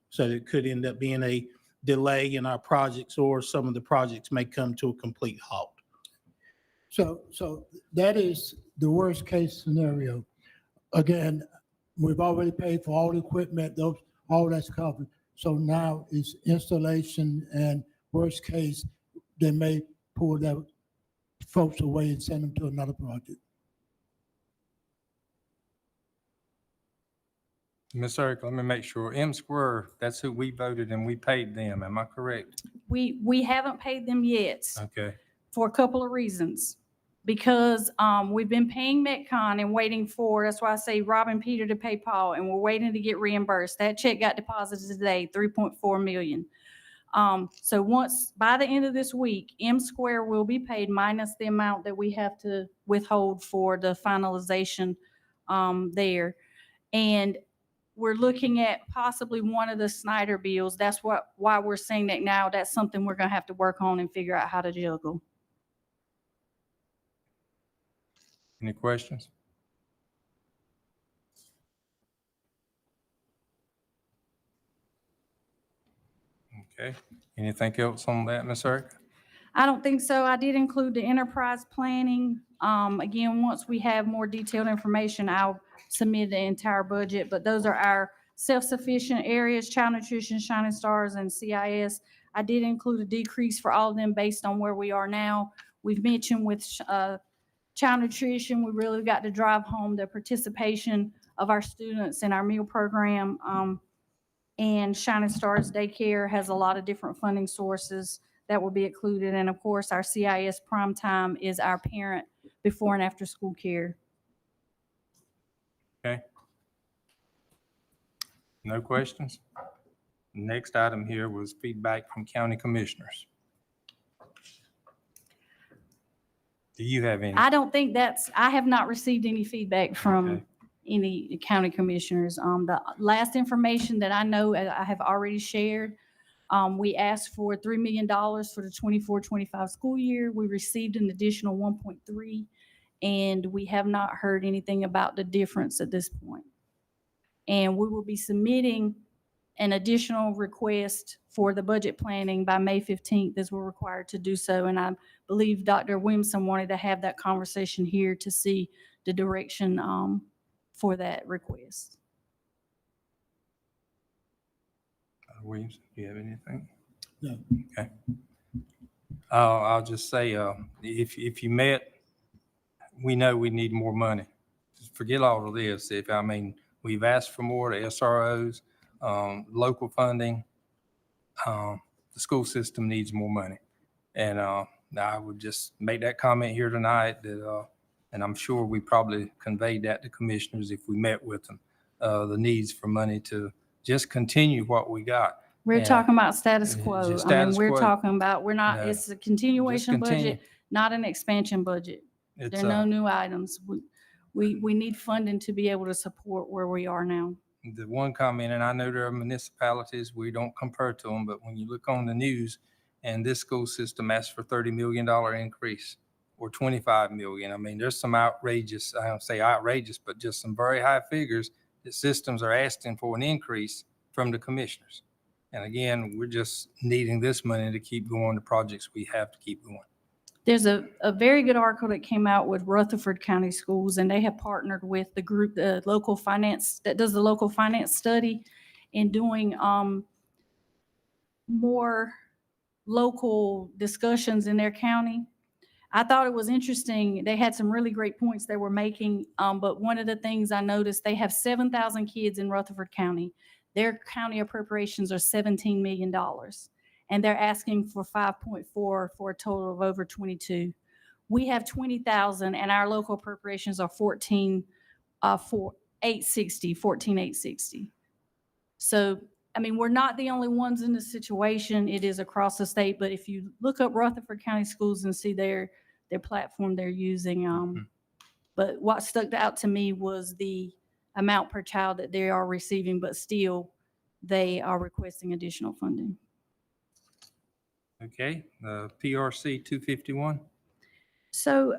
So it could end up being a delay in our projects, or some of the projects may come to a complete halt. So that is the worst case scenario. Again, we've already paid for all the equipment, all that's covered. So now it's installation, and worst case, they may pull their folks away and send them to another project. Ms. Erica, let me make sure. M Square, that's who we voted and we paid them. Am I correct? We haven't paid them yet Okay. for a couple of reasons. Because we've been paying Metcon and waiting for, that's why I say Rob and Peter to pay Paul, and we're waiting to get reimbursed. That check got deposited today, 3.4 million. So once, by the end of this week, M Square will be paid minus the amount that we have to withhold for the finalization there. And we're looking at possibly one of the Snyder bills. That's why we're saying that now. That's something we're going to have to work on and figure out how to juggle. Any questions? Okay. Anything else on that, Ms. Erica? I don't think so. I did include the enterprise planning. Again, once we have more detailed information, I'll submit the entire budget, but those are our self-sufficient areas: child nutrition, Shining Stars, and CIS. I did include a decrease for all of them based on where we are now. We've mentioned with child nutrition, we really got to drive home the participation of our students in our meal program. And Shining Stars Daycare has a lot of different funding sources that will be included. And of course, our CIS Prime Time is our parent before and after school care. Okay. No questions? Next item here was feedback from county commissioners. Do you have any? I don't think I have not received any feedback from Okay. any county commissioners. The last information that I know I have already shared, we asked for $3 million for the 24-25 school year. We received an additional 1.3, and we have not heard anything about the difference at this point. And we will be submitting an additional request for the budget planning by May 15th, as we're required to do so. And I believe Dr. Williamson wanted to have that conversation here to see the direction for that request. Williams, do you have anything? No. Okay. I'll just say, if you met, we know we need more money. Just forget all of this. We've asked for more to SROs, local funding. The school system needs more money. And I would just make that comment here tonight that, and I'm sure we probably conveyed that to commissioners if we met with them, the needs for money to just continue what we got. We're And talking about status quo. just I mean, status we're quo. talking about, No, it's a continuation continue. budget, not an expansion budget. It's, There are no new items. we need funding to be able to support where we are now. The one comment, and I know there are municipalities, we don't compare to them, but when you look on the news and this school system asks for $30 million increase or 25 million, I mean, there's some outrageous, I don't say outrageous, but just some very high figures that systems are asking for an increase from the commissioners. And again, we're just needing this money to keep going the projects we have to keep going. There's a very good article that came out with Rutherford County Schools, and they have partnered with the group, the local finance, that does the local finance study in doing more local discussions in their county. I thought it was interesting. They had some really great points they were making, but one of the things I noticed, they have 7,000 kids in Rutherford County. Their county appropriations are $17 million. And they're asking for 5.4 for a total of over 22. We have 20,000 and our local appropriations are 14,860. So, I mean, we're not the only ones in this situation. It is across the state, but if you look up Rutherford County Schools and see their platform they're using, but what stuck out to me was the amount per child that they are receiving, but still they are requesting additional funding. Okay, PRC 251. So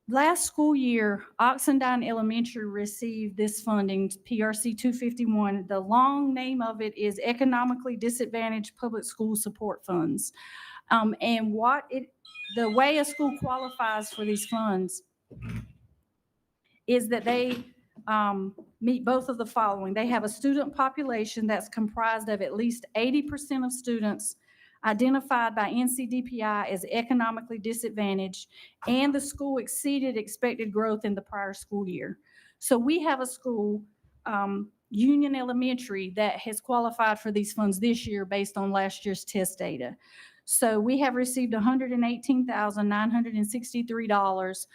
last school year, Oxendine Elementary received this funding, PRC 251. The long name of it is Economically Disadvantaged Public School Support Funds. And the way a school qualifies for these funds is that they meet both of the following. They have a student population that's comprised of at least 80% of students identified by NCDPI as economically disadvantaged, and the school exceeded expected growth in the prior school year. So we have a school, Union Elementary, that has qualified for these funds this year based on last year's test data. So we have received $118,963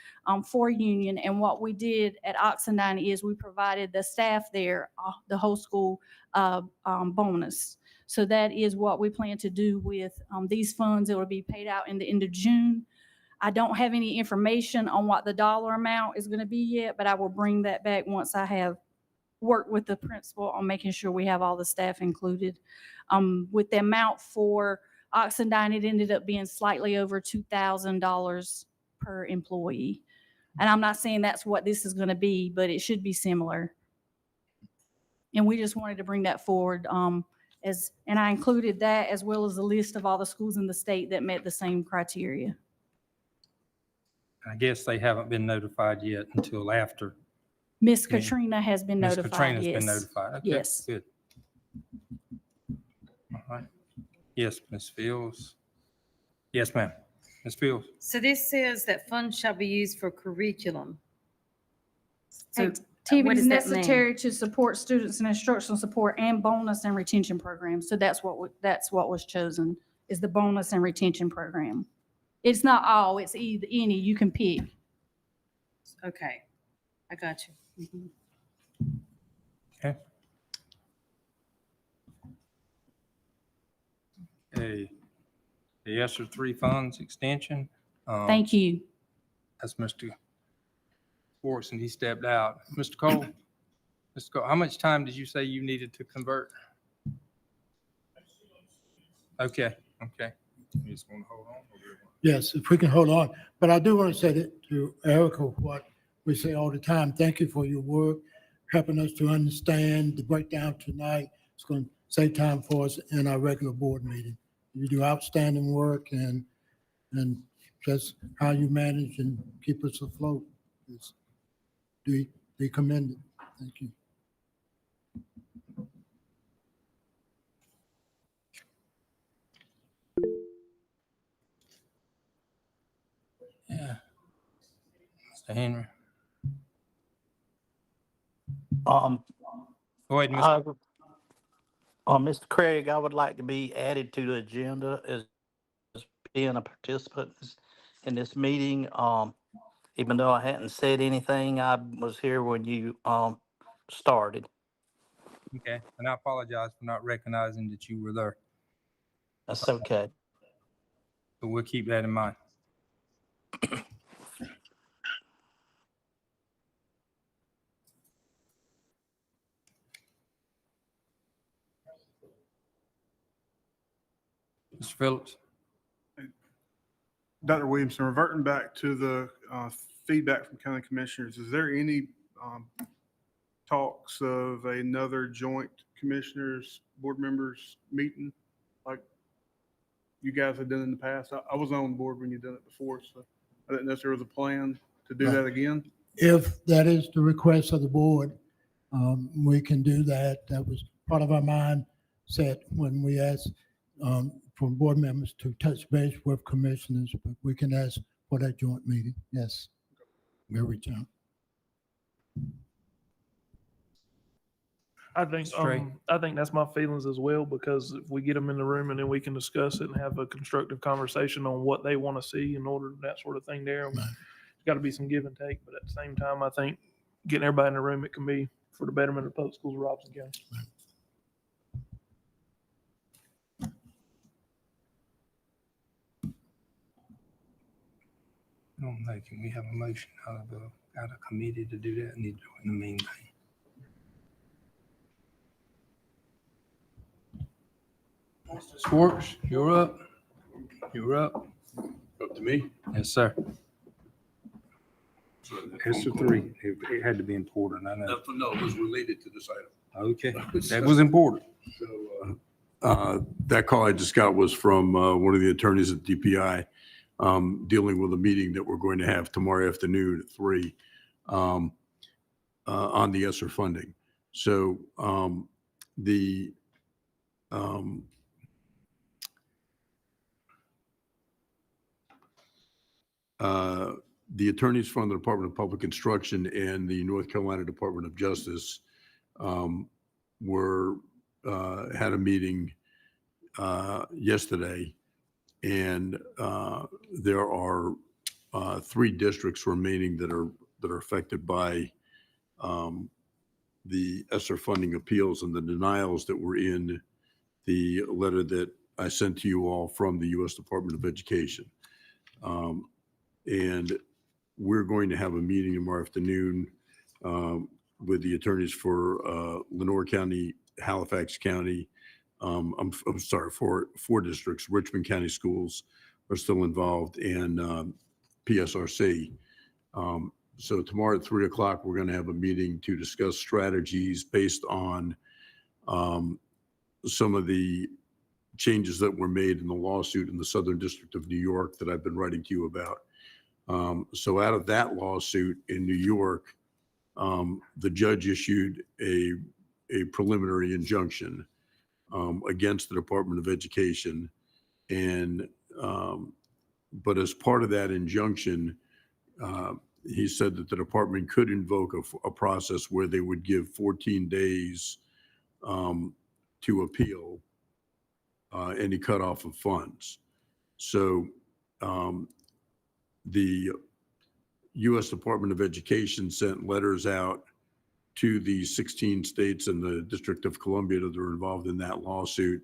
for Union, and what we did at Oxendine is we provided the staff there, the whole school, bonus. So that is what we plan to do with these funds. It will be paid out in the end of June. I don't have any information on what the dollar amount is going to be yet, but I will bring that back once I have worked with the principal on making sure we have all the staff included. With the amount for Oxendine, it ended up being slightly over $2,000 per employee. And I'm not saying that's what this is going to be, but it should be similar. And we just wanted to bring that forward. And I included that as well as a list of all the schools in the state that met the same criteria. I guess they haven't been notified yet until after. Miss Yeah. Katrina has been Ms. notified, Katrina's yes. been notified. Okay, Yes. good. All right. Yes, Ms. Fields. Yes, ma'am. Ms. Fields. So this says that funds shall be used for curriculum. So Activities does that mean? necessary to support students in instructional support and bonus and retention programs. So that's what was chosen, is the bonus and retention program. It's not all, it's either any, you can pick. Okay, I got you. Mhm. Okay. The ESSER 3 funds extension. Thank you. That's Mr. Schwartz, and he stepped out. Mr. Cole? Mr. Cole, how much time did you say you needed to convert? Okay, okay. You just want to hold on? Yes, if we can hold on. But I do want to say that to Erica, what we say all the time, thank you for your work, helping us to understand the breakdown tonight. It's going to save time for us in our regular board meeting. You do outstanding work, and just how you manage and keep us afloat is to be commended. Thank you. Yeah. Mr. Henry. Um, Go ahead, Mr. Mr. Craig, I would like to be added to the agenda as being a participant in this meeting. Even though I hadn't said anything, I was here when you, started. Okay, and I apologize for not recognizing that you were there, That's okay. but we'll keep that in mind. Mr. Phillips? Dr. Williamson, reverting back to the feedback from county commissioners, is there any talks of another joint commissioners, board members meeting like you guys have done in the past? I was on board when you done it before, so I didn't know if there was a plan to do that again. If that is the request of the board, we can do that. That was part of our mindset when we asked for board members to touch base with commissioners, but we can ask for that joint meeting. Yes. We'll reach out. I think, Straight. I think that's my feelings as well, because if we get them in the room and then we can discuss it and have a constructive conversation on what they want to see in order, that sort of thing there. There's got to be some give and take, but at the same time, I think getting everybody in the room, it can be for the betterment of the public schools of Robeson County. I don't know, can we have a motion out of committee to do that? Need to do it in the meantime. Mr. Swartz, you're up. You're up. Up to me? Yes, sir. Answer three. It had to be important, I know. No, it was related to this item. Okay, that was important. So that call I just got was from one of the attorneys at DPI dealing with a meeting that we're going to have tomorrow afternoon at 3 on the ESSER funding. So the attorneys from the Department of Public Instruction and the North Carolina Department of Justice had a meeting yesterday, and there are 3 districts remaining that are affected by the ESSER funding appeals and the denials that were in the letter that I sent to you all from the U.S. Department of Education. And we're going to have a meeting tomorrow afternoon with the attorneys for Lenore County, Halifax County. I'm sorry, for 4 districts. Richmond County Schools are still involved, and PSRC. So tomorrow at 3 o'clock, we're going to have a meeting to discuss strategies based on some of the changes that were made in the lawsuit in the Southern District of New York that I've been writing to you about. So out of that lawsuit in New York, the judge issued a preliminary injunction against the Department of Education. And, but as part of that injunction, he said that the department could invoke a process where they would give 14 days to appeal any cutoff of funds. So the U.S. Department of Education sent letters out to the 16 states and the District of Columbia that are involved in that lawsuit,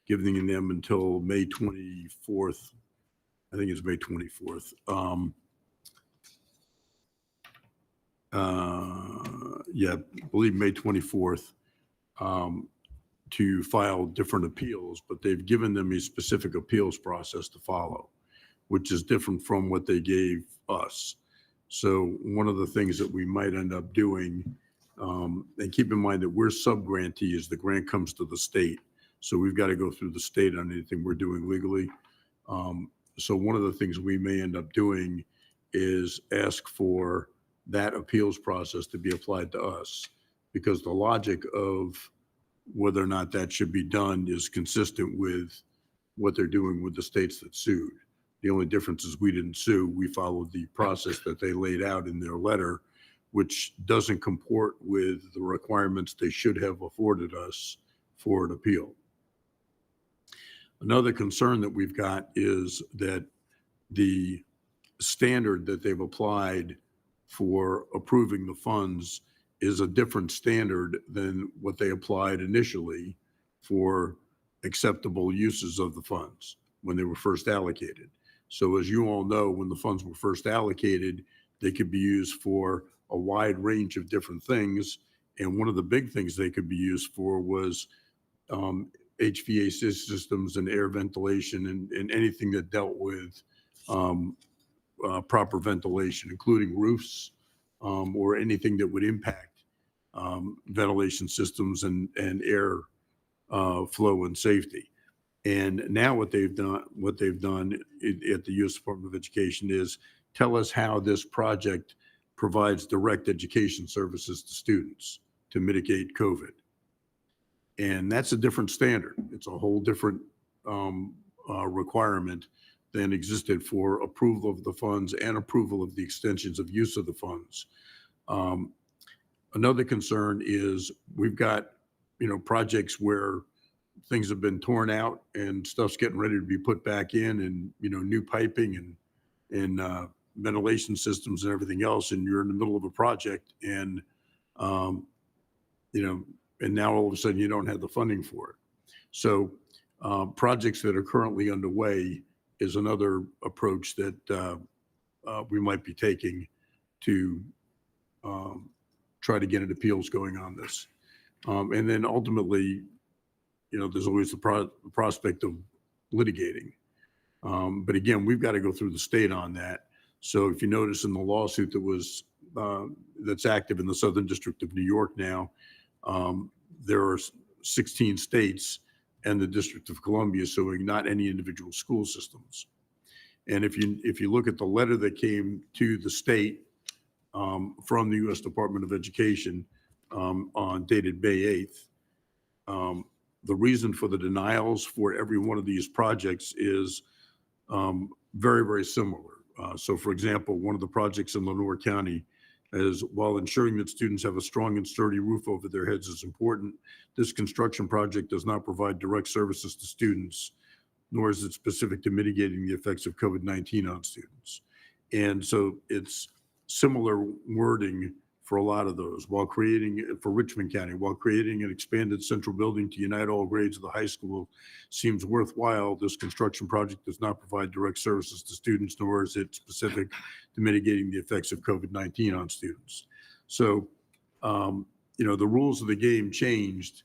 giving them until May 24th. I think it's May 24th. I believe May 24th to file different appeals, but they've given them a specific appeals process to follow, which is different from what they gave us. So one of the things that we might end up doing, and keep in mind that we're sub-grantees, the grant comes to the state. So we've got to go through the state on anything we're doing legally. So one of the things we may end up doing is ask for that appeals process to be applied to us, because the logic of whether or not that should be done is consistent with what they're doing with the states that sued. The only difference is we didn't sue. We followed the process that they laid out in their letter, which doesn't comport with the requirements they should have afforded us for an appeal. Another concern that we've got is that the standard that they've applied for approving the funds is a different standard than what they applied initially for acceptable uses of the funds when they were first allocated. So as you all know, when the funds were first allocated, they could be used for a wide range of different things. And one of the big things they could be used for was HVAC systems and air ventilation and anything that dealt with proper ventilation, including roofs or anything that would impact ventilation systems and air flow and safety. And now what they've done at the U.S. Department of Education is tell us how this project provides direct education services to students to mitigate COVID. And that's a different standard. It's a whole different requirement than existed for approval of the funds and approval of the extensions of use of the funds. Another concern is we've got, projects where things have been torn out and stuff's getting ready to be put back in, and, new piping and ventilation systems and everything else. And you're in the middle of a project and, and now all of a sudden you don't have the funding for it. So projects that are currently underway is another approach that we might be taking to try to get an appeals going on this. And then ultimately, there's always the prospect of litigating. But again, we've got to go through the state on that. So if you notice in the lawsuit that was that's active in the Southern District of New York now, there are 16 states and the District of Columbia suing, not any individual school systems. And if you look at the letter that came to the state from the U.S. Department of Education on dated May 8th, the reason for the denials for every one of these projects is very, very similar. So for example, one of the projects in Lenore County is, while ensuring that students have a strong and sturdy roof over their heads is important, this construction project does not provide direct services to students, nor is it specific to mitigating the effects of COVID-19 on students. And so it's similar wording for a lot of those. For Richmond County, while creating an expanded central building to unite all grades of the high school seems worthwhile, this construction project does not provide direct services to students, nor is it specific to mitigating the effects of COVID-19 on students. So, the rules of the game changed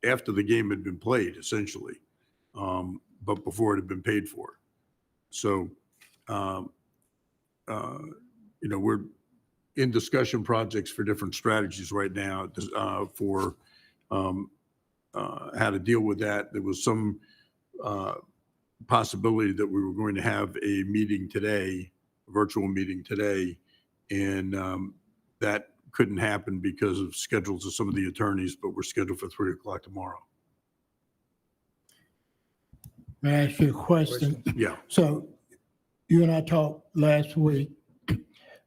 after the game had been played, essentially, but before it had been paid for. So, we're in discussion projects for different strategies right now for how to deal with that. There was some possibility that we were going to have a meeting today, a virtual meeting today, and that couldn't happen because of schedules of some of the attorneys, but we're scheduled for 3:00 tomorrow. May I ask you a question? Yeah. So you and I talked last week.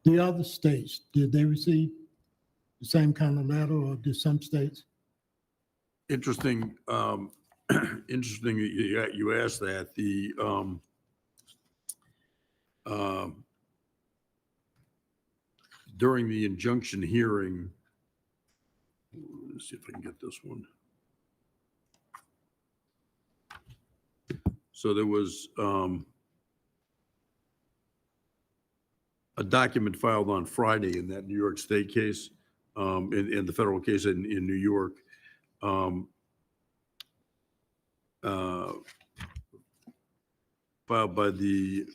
The other states, did they receive the same kind of letter, or did some states? Interesting. Interesting that you asked that. During the injunction hearing, let's see if I can get this one. So there was a document filed on Friday in that New York State case, in the federal case in New York. Filed by the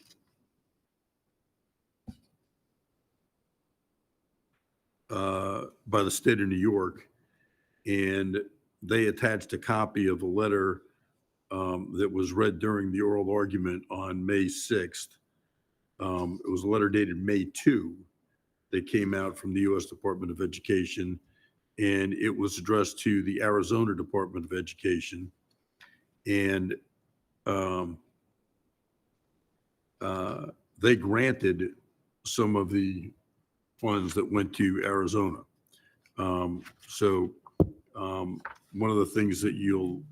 state of New York, and they attached a copy of a letter that was read during the oral argument on May 6th. It was a letter dated May 2 that came out from the U.S. Department of Education, and it was addressed to the Arizona Department of Education. And they granted some of the funds that went to Arizona. So one of the things that you'll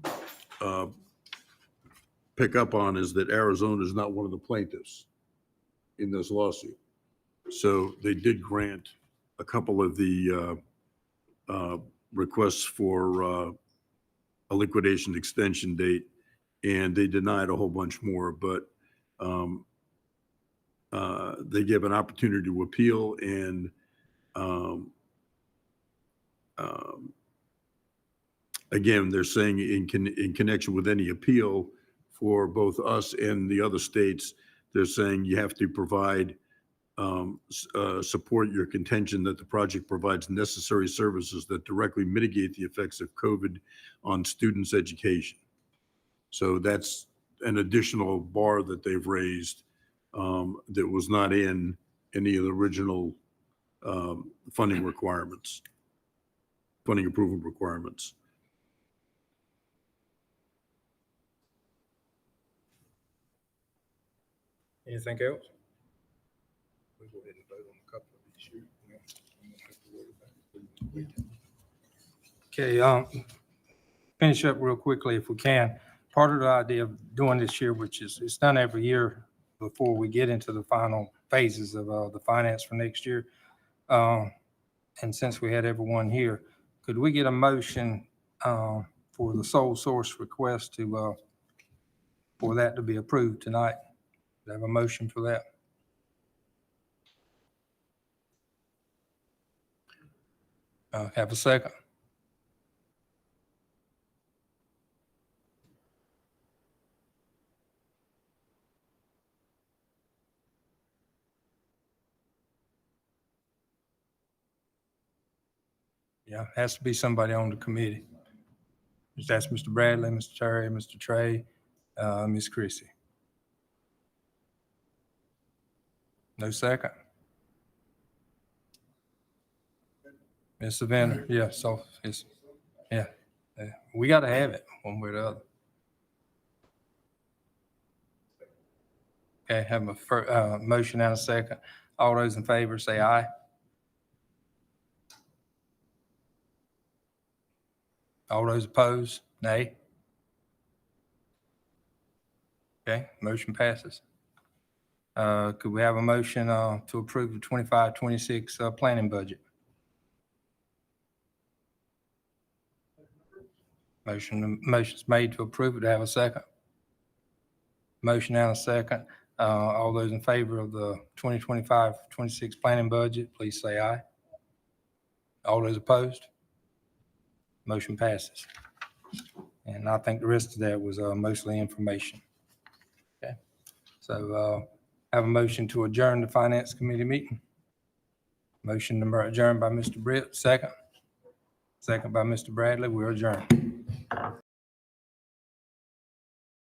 pick up on is that Arizona is not one of the plaintiffs in this lawsuit. So they did grant a couple of the requests for a liquidation extension date, and they denied a whole bunch more, but they gave an opportunity to appeal, and again, they're saying in connection with any appeal for both us and the other states, they're saying you have to provide, support your contention that the project provides necessary services that directly mitigate the effects of COVID on students' education. So that's an additional bar that they've raised that was not in any of the original funding requirements, funding approval requirements. Anything else? We'll go ahead and vote on a couple of these here. We don't have to worry about it. Okay, finish up real quickly if we can. Part of the idea of doing this year, which is it's done every year before we get into the final phases of the finance for next year. And since we had everyone here, could we get a motion for the sole source request to for that to be approved tonight? Do I have a motion for that? Have a second? Yeah, has to be somebody on the committee. Just ask Mr. Bradley, Mr. Terry, Mr. Trey, Ms. Chrissy. No second? Ms. Savannah, yeah, so it's, yeah, we got to have it one way or the other. Okay, have a motion and a second. All those in favor say aye. All those opposed, nay. Okay, motion passes. Could we have a motion to approve the 25-26 planning budget? Motion's made to approve it. Do I have a second? Motion and a second. All those in favor of the 2025-26 planning budget, please say aye. All those opposed? Motion passes. And I think the rest of that was mostly information. Okay, so have a motion to adjourn the Finance Committee meeting. Motion to adjourn by Mr. Britt, second. Second by Mr. Bradley. We're adjourned.